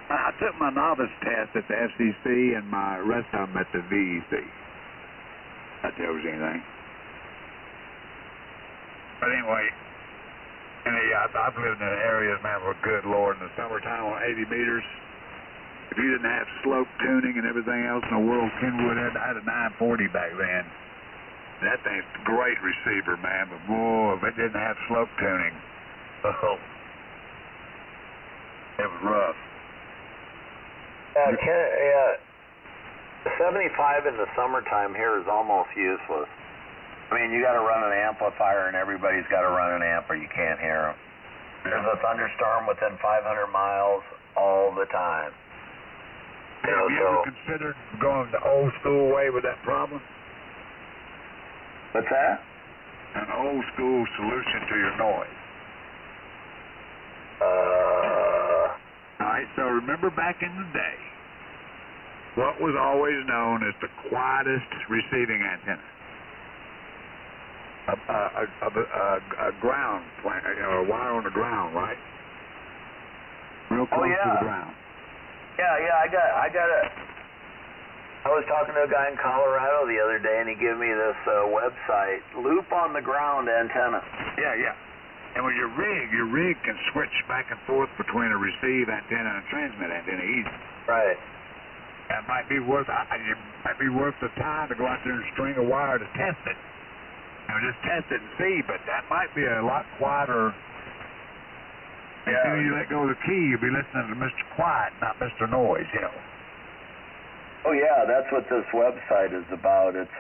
Speaker 1: I took my novice test at the FCC and my rest of them at the VEC. That tells you anything. But anyway, I've lived in areas, man, where good Lord, in the summertime on 80 meters, if you didn't have slope tuning and everything else in the world, Kenwood had a 940 back then. That thing's a great receiver, man, but boy, if it didn't have slope tuning, it was rough.
Speaker 2: Yeah, 75 in the summertime here is almost useless. I mean, you got to run an amplifier, and everybody's got to run an amp, or you can't hear them. There's a thunderstorm within 500 miles all the time.
Speaker 1: Have you ever considered going the old school way with that problem?
Speaker 2: What's that?
Speaker 1: An old school solution to your noise. All right, so remember back in the day, what was always known as the quietest receiving antenna? A ground plant, a wire on the ground, right? Real close to the ground.
Speaker 2: Yeah, I got it. I was talking to a guy in Colorado the other day, and he gave me this website, Loop on the Ground Antenna.
Speaker 1: Yeah. And with your rig can switch back and forth between a receive antenna and a transmit antenna easy.
Speaker 2: Right.
Speaker 1: That might be worth the time to go out there and string a wire to test it. Just test it and see, but that might be a lot quieter. As soon as you let go of the key, you'll be listening to Mr. Quiet, not Mr. Noise,
Speaker 2: Oh yeah, that's what this website is about. It's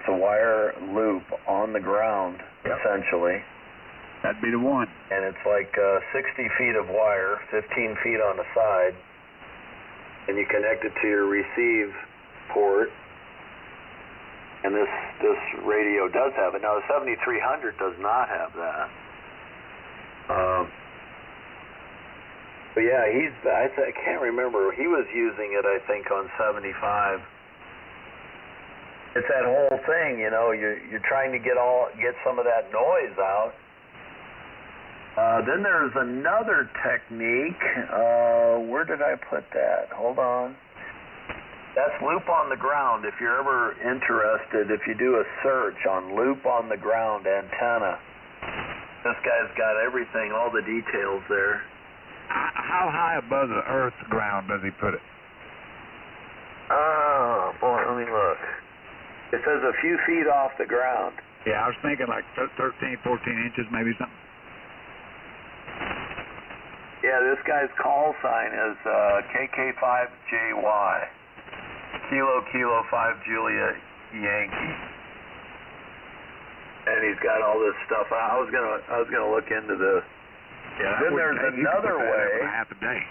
Speaker 2: a wire loop on the ground, essentially.
Speaker 1: That'd be the one.
Speaker 2: And it's like 60 feet of wire, 15 feet on the side, and you connect it to your receive port. And this radio does have it. Now the 7300 does not have that. But yeah, I can't remember. He was using it, I think, on 75. It's that whole thing, you're trying to get some of that noise out. Then there's another technique. Where did I put that? Hold on. That's Loop on the Ground. If you're ever interested, if you do a search on Loop on the Ground antenna, this guy's got everything, all the details there.
Speaker 1: How high above the earth's ground does he put it?
Speaker 2: Oh, boy, let me look. It says a few feet off the ground.
Speaker 1: Yeah, I was thinking like 13, 14 inches, maybe something.
Speaker 2: Yeah, this guy's call sign is KK5JY. Kilo 5 Julia Yankee. And he's got all this stuff. I was gonna look into this.
Speaker 1: Yeah,
Speaker 2: then there's another way.
Speaker 1: Half a day.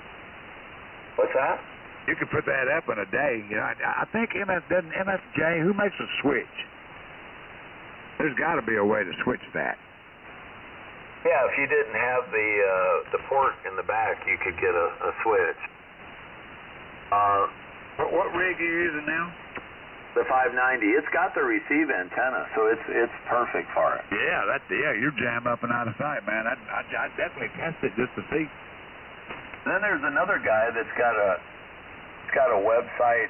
Speaker 2: What's that?
Speaker 1: You could put that up in a day. I think MFJ, who makes a switch? There's got to be a way to switch that.
Speaker 2: Yeah, if you didn't have the port in the back, you could get a switch.
Speaker 1: What rig are you using now?
Speaker 2: The 590. It's got the receive antenna, so it's perfect for it.
Speaker 1: Yeah, you're jam up and out of sight, man. I'd definitely test it just to see.
Speaker 2: Then there's another guy that's got a website.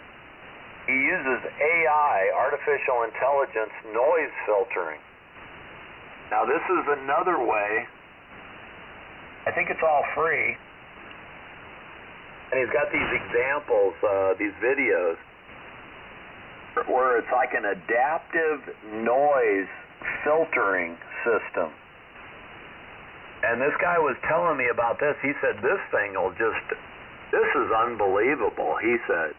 Speaker 2: He uses AI, artificial intelligence, noise filtering. Now this is another way. I think it's all free. And he's got these examples, these videos, where it's like an adaptive noise filtering system. And this guy was telling me about this. He said, this is unbelievable, he said.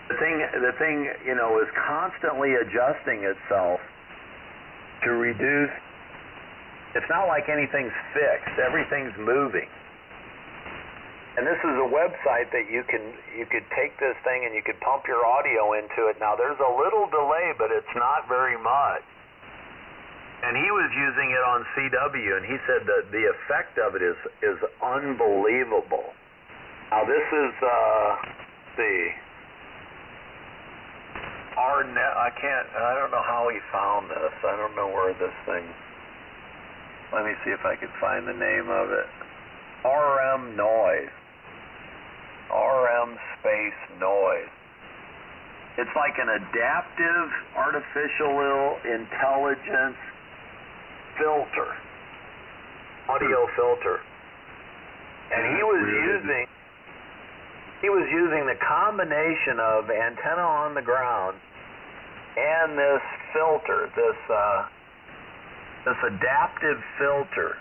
Speaker 2: The thing, is constantly adjusting itself to reduce. It's not like anything's fixed. Everything's moving. And this is a website that you could take this thing and you could pump your audio into it. Now there's a little delay, but it's not very much. And he was using it on CW, and he said that the effect of it is unbelievable. Now this is I don't know how he found this. I don't know where this thing. Let me see if I can find the name of it. RM Noise. RM space noise. It's like an adaptive artificial intelligence filter, audio filter. And he was using the combination of antenna on the ground and this filter, this adaptive filter.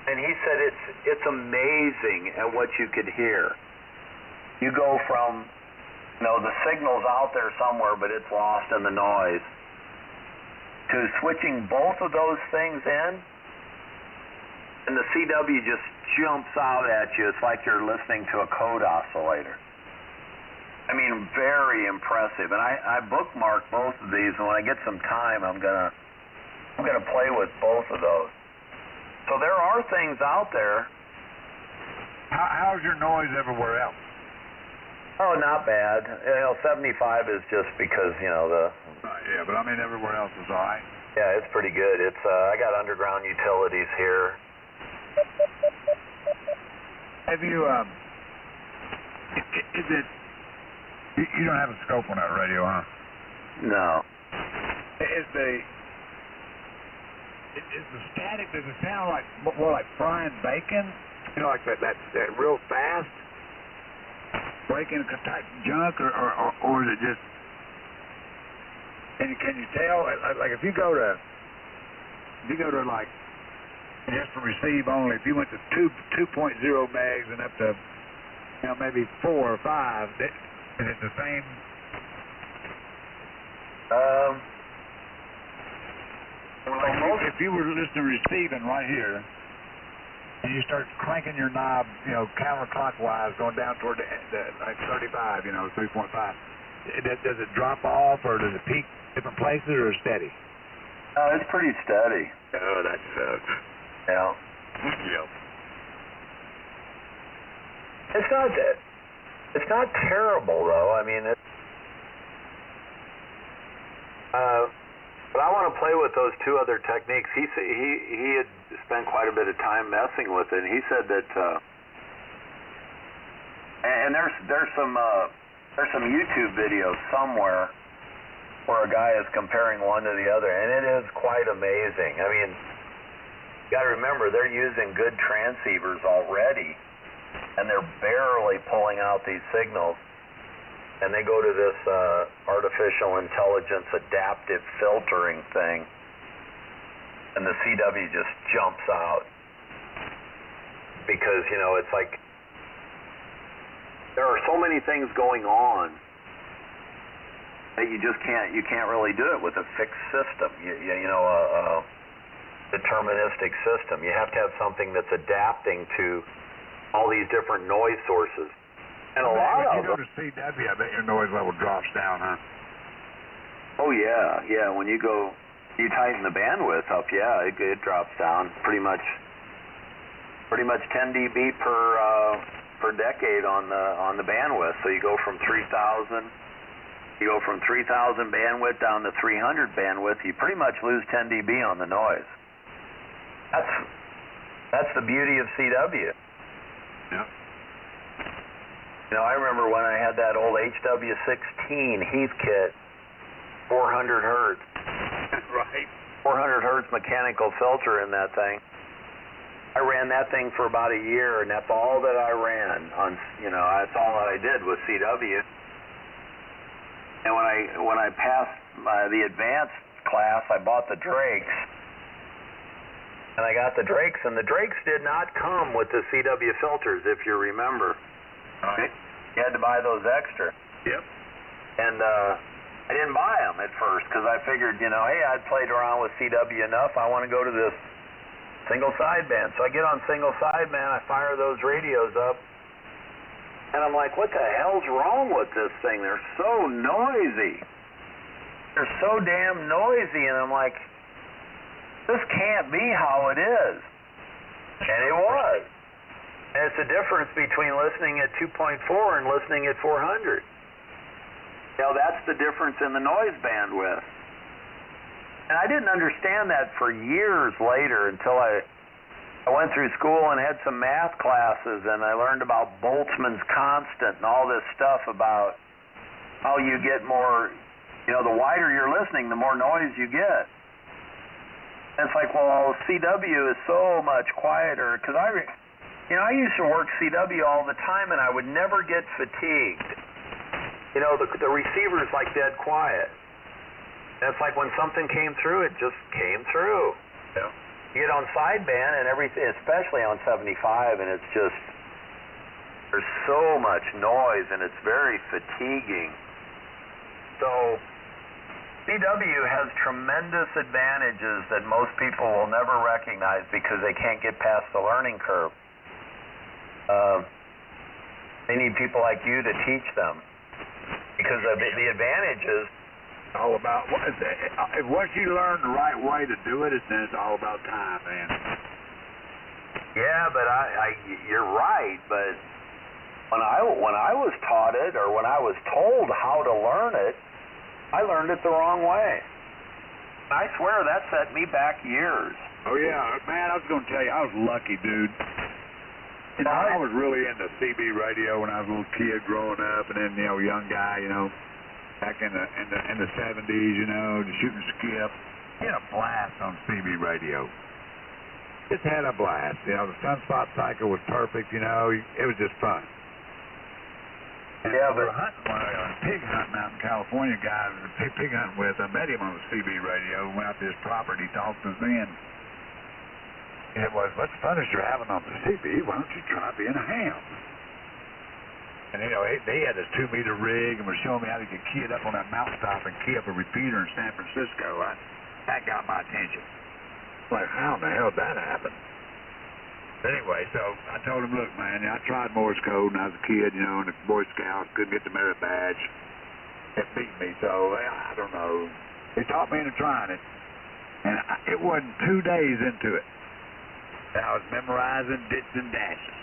Speaker 2: And he said it's amazing at what you could hear. you go from, the signal's out there somewhere, but it's lost in the noise, to switching both of those things in, and the CW just jumps out at you. It's like you're listening to a code oscillator. I mean, very impressive. And I bookmarked both of these, and when I get some time, I'm gonna play with both of those. So there are things out there.
Speaker 1: How's your noise everywhere else?
Speaker 2: Oh, not bad. 75 is just because,
Speaker 1: yeah, but I mean everywhere else is all right.
Speaker 2: Yeah, it's pretty good. It's I got underground utilities here.
Speaker 1: Have you is it? You don't have a scope on that radio, huh?
Speaker 2: No.
Speaker 1: Is the static? Does it sound like more like frying bacon? Like that real fast breaking type junk, or is it just? Can you tell? Like if you go to like just for receive only, if you went to 2.0 megs and up to maybe 4 or 5, is it the same? If you were listening receiving right here, and you start cranking your knob, counterclockwise, going down toward the like 35, 3.5, does it drop off, or does it peak different places, or steady?
Speaker 2: It's pretty steady.
Speaker 1: Oh, that sucks.
Speaker 2: Yeah.
Speaker 1: Yep.
Speaker 2: It's not terrible though. I mean, but I want to play with those two other techniques. He had spent quite a bit of time messing with it, and he said that and there's some YouTube videos somewhere where a guy is comparing one to the other, and it is quite amazing. I mean, you got to remember, they're using good transceivers already, and they're barely pulling out these signals. And they go to this artificial intelligence adaptive filtering thing, and the CW just jumps out because, it's like there are so many things going on that you can't really do it with a fixed system, a deterministic system. You have to have something that's adapting to all these different noise sources. And a lot of them.
Speaker 1: When you go to CW, I bet your noise level drops down, huh?
Speaker 2: Oh yeah. When you tighten the bandwidth up, it drops down pretty much 10 dB per decade on the bandwidth. So you go from 3,000 bandwidth down to 300 bandwidth. You pretty much lose 10 dB on the noise. That's the beauty of CW.
Speaker 1: Yeah.
Speaker 2: I remember when I had that old HW16 Heathkit, 400 hertz.
Speaker 1: Right.
Speaker 2: 400 hertz mechanical filter in that thing. I ran that thing for about a year, and that's all that I ran on. That's all that I did was CW. And when I passed the advanced class, I bought the Drakes. And I got the Drakes, and the Drakes did not come with the CW filters, if you remember.
Speaker 1: Right.
Speaker 2: You had to buy those extra.
Speaker 1: Yep.
Speaker 2: And I didn't buy them at first because I figured, hey, I'd played around with CW enough. I want to go to this single sideband. So I get on single sideband, I fire those radios up, and I'm like, what the hell's wrong with this thing? They're so noisy. They're so damn noisy, and I'm like, this can't be how it is. And it was. And it's the difference between listening at 2.4 and listening at 400. That's the difference in the noise bandwidth. And I didn't understand that for years later until I went through school and had some math classes, and I learned about Boltzmann's constant and all this stuff about how you get more, the wider you're listening, the more noise you get. And it's like, well, CW is so much quieter, because I used to work CW all the time, and I would never get fatigued. The receiver's like dead quiet. And it's like when something came through, it just came through.
Speaker 1: Yeah. You
Speaker 2: get on sideband and everything, especially on 75, and it's just, There's so much noise, and it's very fatiguing. So CW has tremendous advantages that most people will never recognize because they can't get past the learning curve. They need people like you to teach them, because the advantage is
Speaker 1: all about once you learn the right way to do it, then it's all about time, man.
Speaker 2: Yeah, but you're right. But when I was taught it, or when I was told how to learn it, I learned it the wrong way. I swear that set me back years.
Speaker 1: Oh yeah, man, I was going to tell you, I was lucky, dude. You know, I was really into CB radio when I was a little kid growing up, and then, you know, young guy, you know, back in the 70s, you know, to shoot and skip. Had a blast on CB radio. Just had a blast. You know, the sunspot cycle was perfect, you know. It was just fun. And
Speaker 2: yeah,
Speaker 1: we
Speaker 2: but
Speaker 1: were hunting, pig hunting out in California, guy, pig hunting with. I met him on the CB radio, went out to his property, talked to us then. And it was, what's fun as you're having on the CB, why don't you try being a ham? And, you know, they had this 2-meter rig and were showing me how to get keyed up on that mountaintop and key up a repeater in San Francisco. That got my attention. Like, how in the hell did that happen? Anyway, so I told him, look, man, I tried Morse code when I was a kid, you know, and the Boy Scouts couldn't get the merit badge. It beat me, so I don't know. He taught me into trying it. And it wasn't 2 days into it. I was memorizing bits and dashes.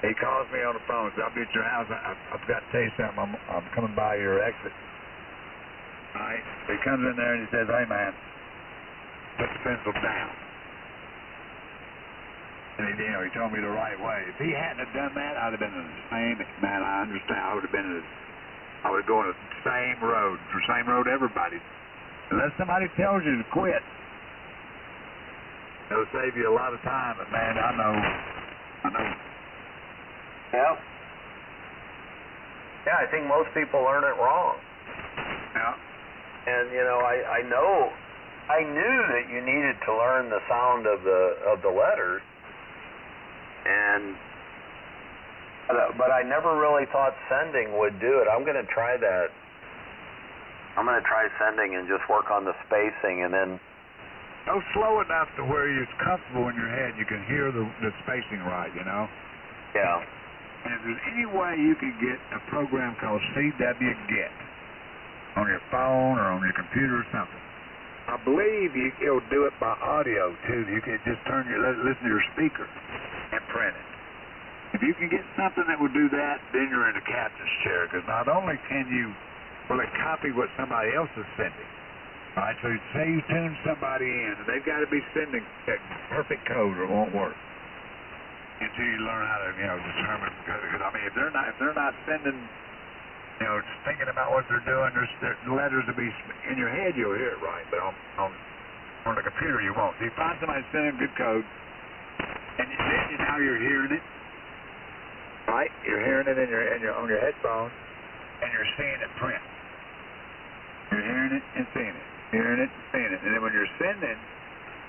Speaker 1: He calls me on the phone and says, I'll be at your house. I've got to tell you something. I'm coming by your exit. All right. So he comes in there and he says, hey, man, put the pencil down. And he told me the right way. If he hadn't have done that, I'd have been in the same, man, I understand. I would have gone the same road, everybody. Unless somebody tells you to quit. It'll save you a lot of time, but man, I know.
Speaker 2: yeah. Yeah, I think most people learn it wrong.
Speaker 1: Yeah.
Speaker 2: And you know, I knew that you needed to learn the sound of the letters, but I never really thought sending would do it. I'm going to try that. I'm going to try sending and just work on the spacing, and then
Speaker 1: go slow enough to where it's comfortable in your head. You can hear the spacing right, you know?
Speaker 2: Yeah.
Speaker 1: And if there's any way you can get a program called CWGet on your phone or on your computer or something, I believe it'll do it by audio, too. You can just listen to your speaker and print it. If you can get something that will do that, then you're in the captain's chair, because not only can you really copy what somebody else is sending. All right, so say you tune somebody in, and they've got to be sending perfect code or it won't work until you learn how to, you know, determine. Because I mean, if they're not sending, you know, thinking about what they're doing, their letters will be in your head. You'll hear it right, but on the computer you won't. So you find somebody sending good code, and then now you're hearing it. Right, you're hearing it on your headphones, and you're seeing it print. You're hearing it and seeing it. Hearing it and seeing it. And then when you're sending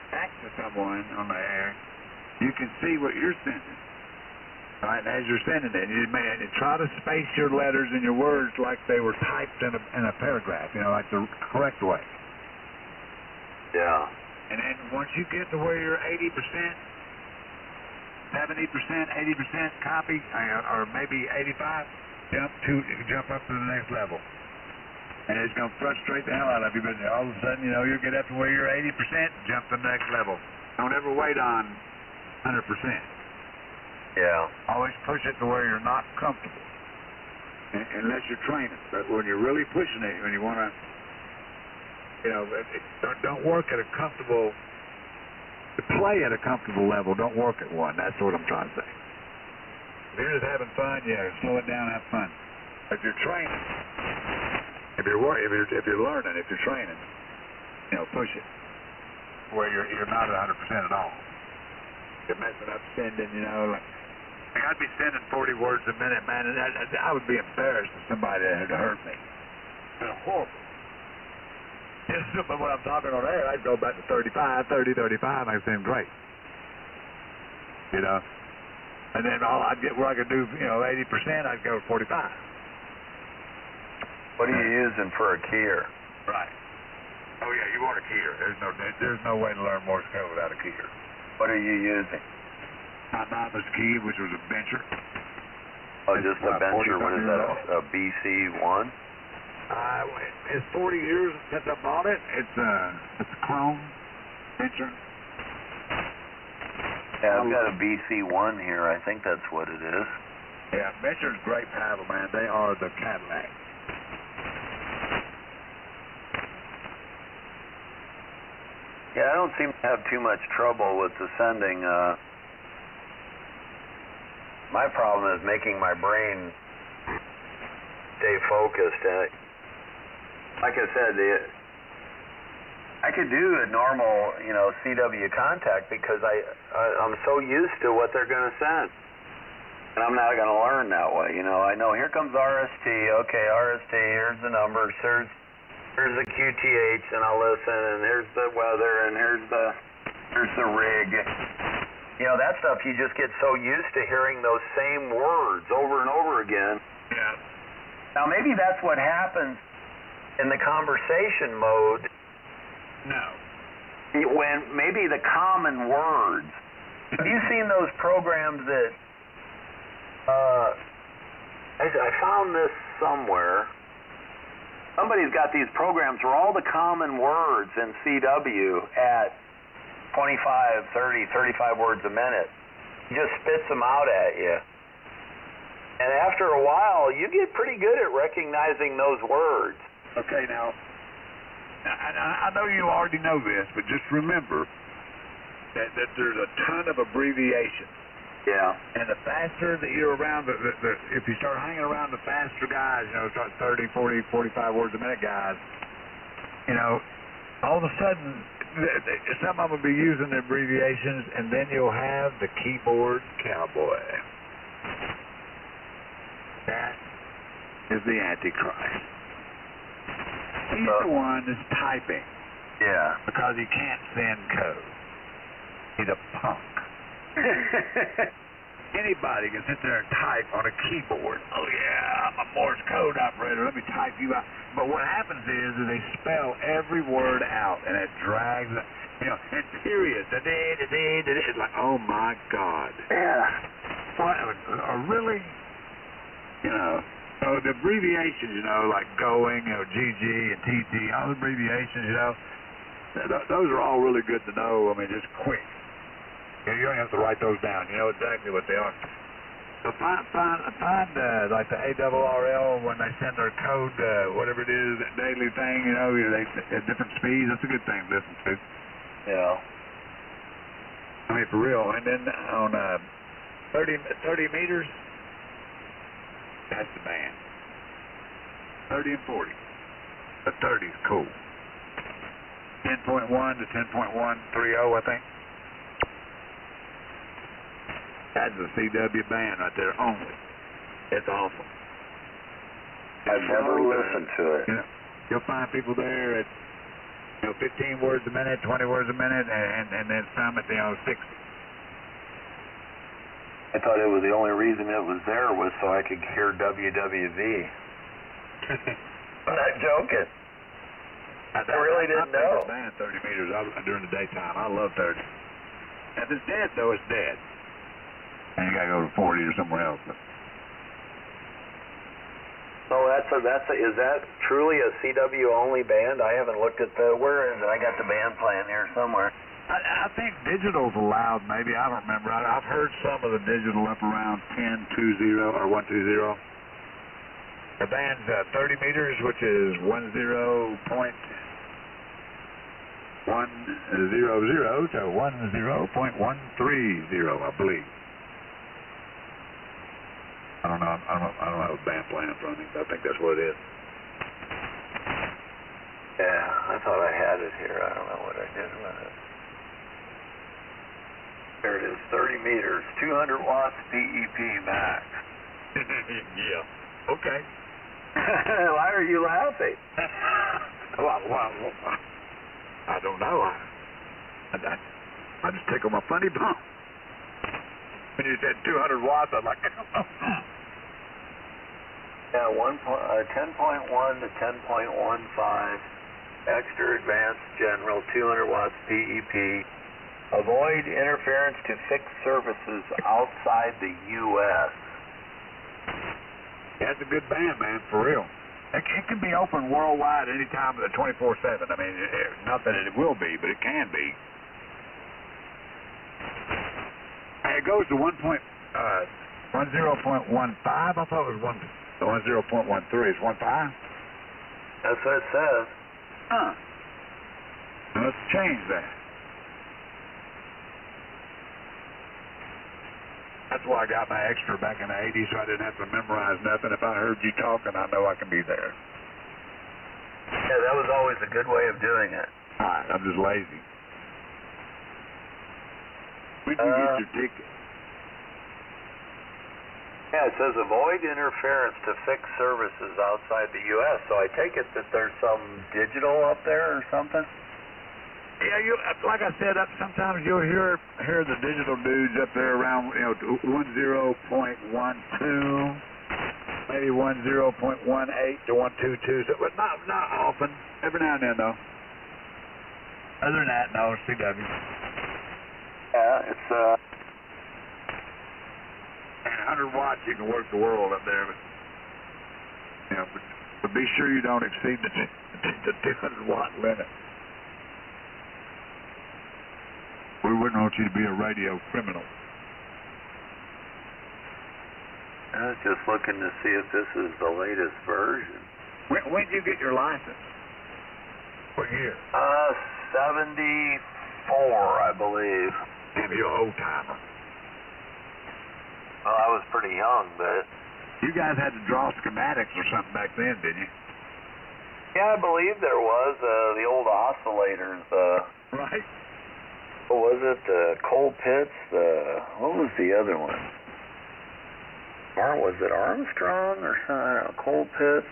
Speaker 1: back to someone on the air, you can see what you're sending. All right, and as you're sending it, you may try to space your letters and your words like they were typed in a paragraph, you know, like the correct way.
Speaker 2: Yeah.
Speaker 1: And then once you get to where you're 80%, 70%, 80% copy, or maybe 85%, jump up to the next level. And it's going to frustrate the hell out of you, but all of a sudden, you know, you'll get up to where you're 80%, jump to the next level. Don't ever wait on 100%.
Speaker 2: Yeah.
Speaker 1: Always push it to where you're not comfortable, unless you're training. But when you're really pushing it, when you want to, you know, don't work at a comfortable, to play at a comfortable level, don't work at one. That's what I'm trying to say. If you're just having fun, yeah, slow it down, have fun. If you're training, if you're learning, if you're training, you know, push it where you're not 100% at all. You're messing up sending, you know, like I'd be sending 40 words a minute, man, and I would be embarrassed if somebody had hurt me. It's horrible. But when I'm talking on air, I'd go back to 35, I send great. You know? And then all I'd get where I could do, 80%, I'd go 45.
Speaker 2: What are you using for a keyer?
Speaker 1: Right. Oh yeah, you want a keyer. There's no way to learn Morse code without a keyer.
Speaker 2: What are you using?
Speaker 1: Anonymous key, which was a bencher.
Speaker 2: Oh, just a bencher. What is that? A BC1?
Speaker 1: It's 40 years since I bought it. It's a Chrome bencher.
Speaker 2: Yeah, I've got a BC1 here. I think that's what it is.
Speaker 1: Yeah, bencher's great paddle, man. They are the Cadillac.
Speaker 2: Yeah, I don't seem to have too much trouble with the sending. My problem is making my brain stay focused. Like I said, I could do a normal, CW contact because I'm so used to what they're going to send. And I'm not going to learn that way. I know here comes RST. Okay, RST, here's the numbers. Here's the QTH, and I'll listen, and here's the weather, and here's the rig. That stuff you just get so used to hearing those same words over and over again.
Speaker 1: Yeah.
Speaker 2: Now maybe that's what happens in the conversation mode.
Speaker 1: No.
Speaker 2: When maybe the common words. Have you seen those programs that I found this somewhere. Somebody's got these programs where all the common words in CW at 25, 30, 35 words a minute just spits them out at you. And after a while, you get pretty good at recognizing those words.
Speaker 1: Okay, now, I know you already know this, but just remember that there's a ton of abbreviations.
Speaker 2: Yeah.
Speaker 1: And the faster that you're around, if you start hanging around the faster guys, start 30, 40, 45 words a minute guys, all of a sudden, some of them will be using the abbreviations, and then you'll have the keyboard cowboy. That is the Antichrist. He's the one that's typing.
Speaker 2: Yeah.
Speaker 1: Because he can't send code. He's a punk. Anybody can sit there and type on a keyboard. Oh yeah, I'm a Morse code operator. Let me type you out. But what happens is they spell every word out, and it drags. And periods. It's like, oh my God.
Speaker 2: Yeah.
Speaker 1: What? Really? So the abbreviations, like going, GG and TT, all the abbreviations, those are all really good to know. I mean, just quick. You don't have to write those down. You know exactly what they are. So find like the ARRL when they send their code, whatever it is, that daily thing, they at different speeds. That's a good thing to listen to.
Speaker 2: Yeah.
Speaker 1: I mean, for real. And then on 30 meters, that's the band. 30 and 40. The 30's cool. 10.1 to 10.130, I think. That's a CW band right there only. It's awesome.
Speaker 2: I've never listened to it.
Speaker 1: You'll find people there at 15 words a minute, 20 words a minute, and then some at 60.
Speaker 2: I thought it was the only reason it was there was so I could hear WWV. I'm not joking. I really didn't know.
Speaker 1: Band 30 meters during the daytime. I love 30. If it's dead, though, it's dead. And you gotta go to 40 or somewhere else.
Speaker 2: So is that truly a CW only band? I haven't looked at where is it? I got the band playing here somewhere.
Speaker 1: I think digital's allowed, maybe. I don't remember. I've heard some of the digital up around 1020 or 120. The band's 30 meters, which is 10.100 to 10.130, I believe. I don't know. I don't have a band playing in front of me, but I think that's what it is.
Speaker 2: Yeah, I thought I had it here. I don't know what I did with it. There it is, 30 meters, 200 watts PEP max.
Speaker 1: Yeah. Okay.
Speaker 2: Why are you laughing?
Speaker 1: Well, I don't know. I just tickle my funny bone. When you said 200 watts, I'm like,
Speaker 2: Yeah, 10.1 to 10.15, extra advanced general, 200 watts PEP. Avoid interference to fixed services outside the U.S.
Speaker 1: that's a good band, man, for real. It can be open worldwide any time of the 24/7. I mean, not that it will be, but it can be. And it goes to 10.15. I thought it was 10.13. Is 1.5?
Speaker 2: That's what it says.
Speaker 1: Huh. Let's change that. That's why I got my extra back in the 80s, so I didn't have to memorize nothing. If I heard you talking, I know I can be there.
Speaker 2: Yeah, that was always a good way of doing it.
Speaker 1: All right, I'm just lazy. When did you get your ticket?
Speaker 2: Yeah, it says avoid interference to fixed services outside the U.S. So I take it that there's some digital up there or something?
Speaker 1: Yeah, like I said, sometimes you'll hear the digital dudes up there around 10.12, maybe 10.18 to 122, but not often. Every now and then, though. Other than that, no, it's CW.
Speaker 2: Yeah, it's
Speaker 1: 100 watts, you can work the world up there, but be sure you don't exceed the 200 watt limit. We wouldn't want you to be a radio criminal.
Speaker 2: I was just looking to see if this is the latest version.
Speaker 1: When did you get your license? What year?
Speaker 2: 74, I believe.
Speaker 1: Damn, you're an old timer.
Speaker 2: Well, I was pretty young, but...
Speaker 1: You guys had to draw schematics or something back then, didn't you?
Speaker 2: Yeah, I believe there was. The old oscillators.
Speaker 1: Right.
Speaker 2: What was it? The coal pits? What was the other one? Was it Armstrong or something? I don't know. Coal pits,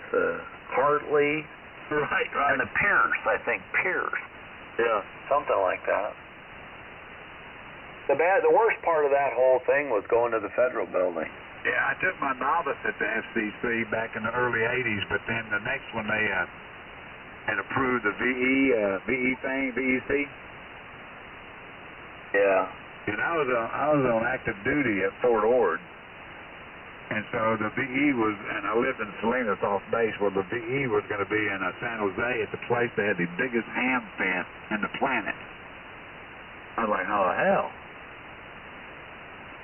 Speaker 2: Hartley.
Speaker 1: Right.
Speaker 2: And the Pierce, I think. Pierce. Yeah. Something like that. The worst part of that whole thing was going to the federal building.
Speaker 1: Yeah, I took my novice at the FCC back in the early 80s, but then the next one they had approved the VEC.
Speaker 2: Yeah.
Speaker 1: And I was on active duty at Fort Ord. And so the VE was, and I lived in Salinas off base, where the VE was going to be in San Jose at the place that had the biggest ham fest in the planet. I was like, oh, hell.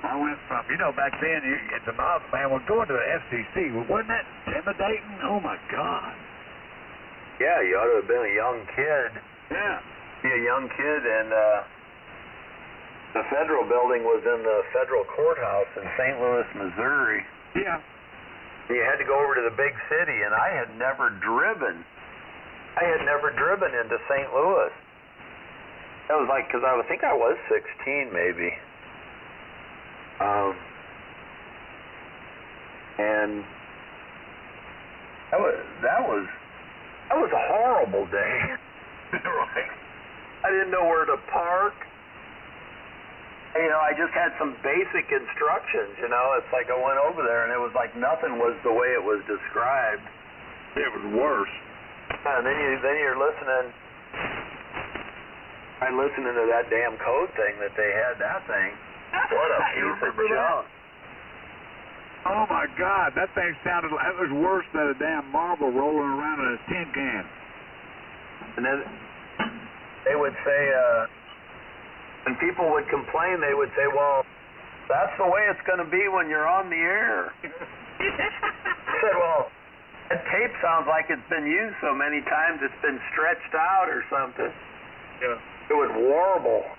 Speaker 1: I went from, back then, it's a novice, man, well, going to the FCC, wasn't that intimidating? Oh, my God.
Speaker 2: Yeah, you ought to have been a young kid.
Speaker 1: Yeah.
Speaker 2: Be a young kid, and the federal building was in the federal courthouse in St. Louis, Missouri.
Speaker 1: Yeah.
Speaker 2: You had to go over to the big city, and I had never driven into St. Louis. That was like, because I think I was 16 maybe. And that was a horrible day.
Speaker 1: Right.
Speaker 2: I didn't know where to park. I just had some basic instructions, It's like I went over there and it was like nothing was the way it was described.
Speaker 1: It was worse.
Speaker 2: And then you're listening to that damn code thing that they had, that thing. What a piece of junk.
Speaker 1: Oh my God, that thing sounded like, it was worse than a damn marble rolling around in a tin can.
Speaker 2: And then they would say, when people would complain, they would say, well, that's the way it's going to be when you're on the air. I said, well, that tape sounds like it's been used so many times it's been stretched out or something.
Speaker 1: Yeah.
Speaker 2: It would warble.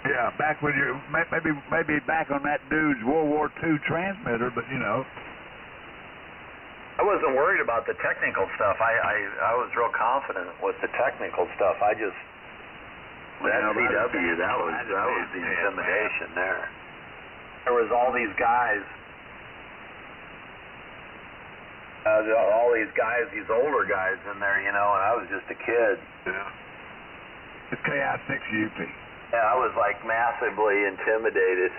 Speaker 1: Yeah, back when you, maybe back on that dude's World War II transmitter, but
Speaker 2: I wasn't worried about the technical stuff. I was real confident with the technical stuff. That CW, that was the intimidation there. There was all these guys, these older guys in there, and I was just a kid.
Speaker 1: Yeah. It's KI6UP.
Speaker 2: Yeah, I was like massively intimidated.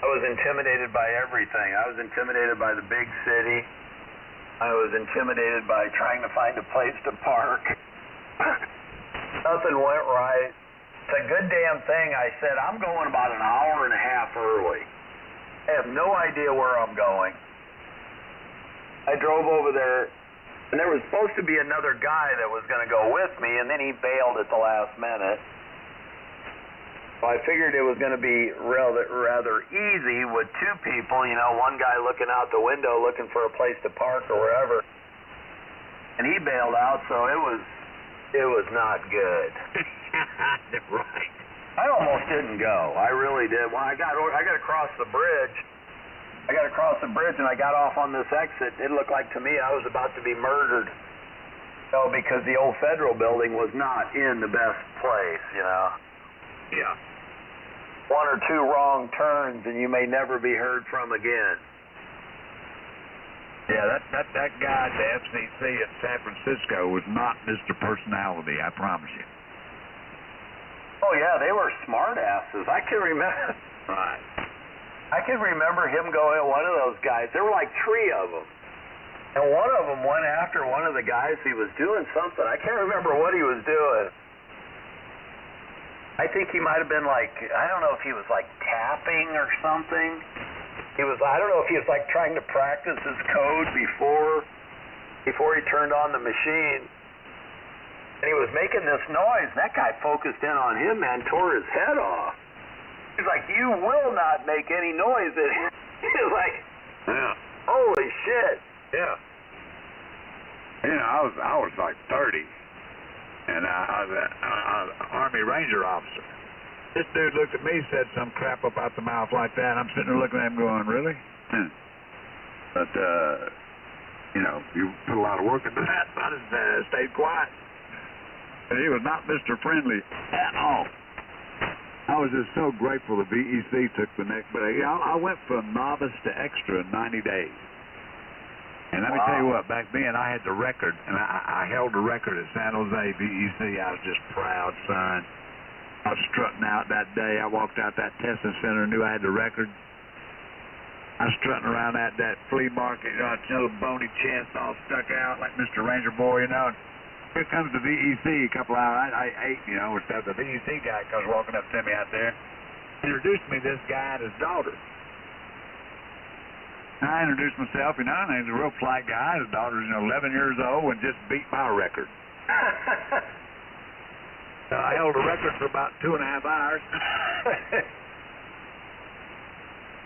Speaker 2: I was intimidated by everything. I was intimidated by the big city. I was intimidated by trying to find a place to park. Nothing went right. It's a good damn thing I said, I'm going about an hour and a half early. I have no idea where I'm going. I drove over there, and there was supposed to be another guy that was going to go with me, and then he bailed at the last minute. So I figured it was going to be rather easy with two people, you know, one guy looking out the window looking for a place to park or wherever. And he bailed out, so it was not good.
Speaker 1: Right.
Speaker 2: I almost didn't go. I really did. When I got across the bridge, and I got off on this exit, it looked like to me I was about to be murdered. So because the old federal building was not in the best place, you know.
Speaker 1: Yeah.
Speaker 2: One or two wrong turns and you may never be heard from again.
Speaker 1: Yeah, that guy at the FCC in San Francisco was not Mr. Personality, I promise you.
Speaker 2: Oh yeah, they were smart asses. I can remember.
Speaker 1: Right.
Speaker 2: I can remember him going at one of those guys. There were like three of them. And one of them went after one of the guys. He was doing something. I can't remember what he was doing. I think he might have been like, I don't know if he was like tapping or something. I don't know if he was like trying to practice his code before he turned on the machine. And he was making this noise. And that guy focused in on him, man, tore his head off. He's like, you will not make any noise. He's like,
Speaker 1: yeah.
Speaker 2: Holy shit.
Speaker 1: Yeah. You know, I was like 30, and I was an Army Ranger officer. This dude looked at me, said some crap up out the mouth like that, and I'm sitting there looking at him going, really? But, you know, you put a lot of work into that, so I just stayed quiet. And he was not Mr. Friendly at all. I was just so grateful the VEC took the next, but I went from novice to extra in 90 days. And let me tell you what, back then I had the record, and I held the record at San Jose VEC. I was just proud, son. I was strutting out that day. I walked out that testing center and knew I had the record. I was strutting around that flea market, you know, little bony chest all stuck out like Mr. Ranger Boy, you know. And here comes the VEC a couple hours. I ate, you know, and stuff. The VEC guy comes walking up to me out there. Introduced me to this guy and his daughter. I introduced myself, you know, and he's a real polite guy. His daughter's, you know, 11 years old and just beat my record. So I held the record for about 2.5 hours.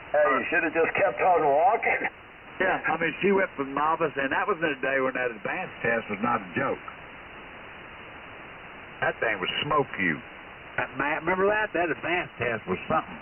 Speaker 2: Hey, you should have just kept on walking.
Speaker 1: Yeah, I mean, she went from novice, and that was in a day when that advanced test was not a joke. That thing would smoke you. Remember that? That advanced test was something.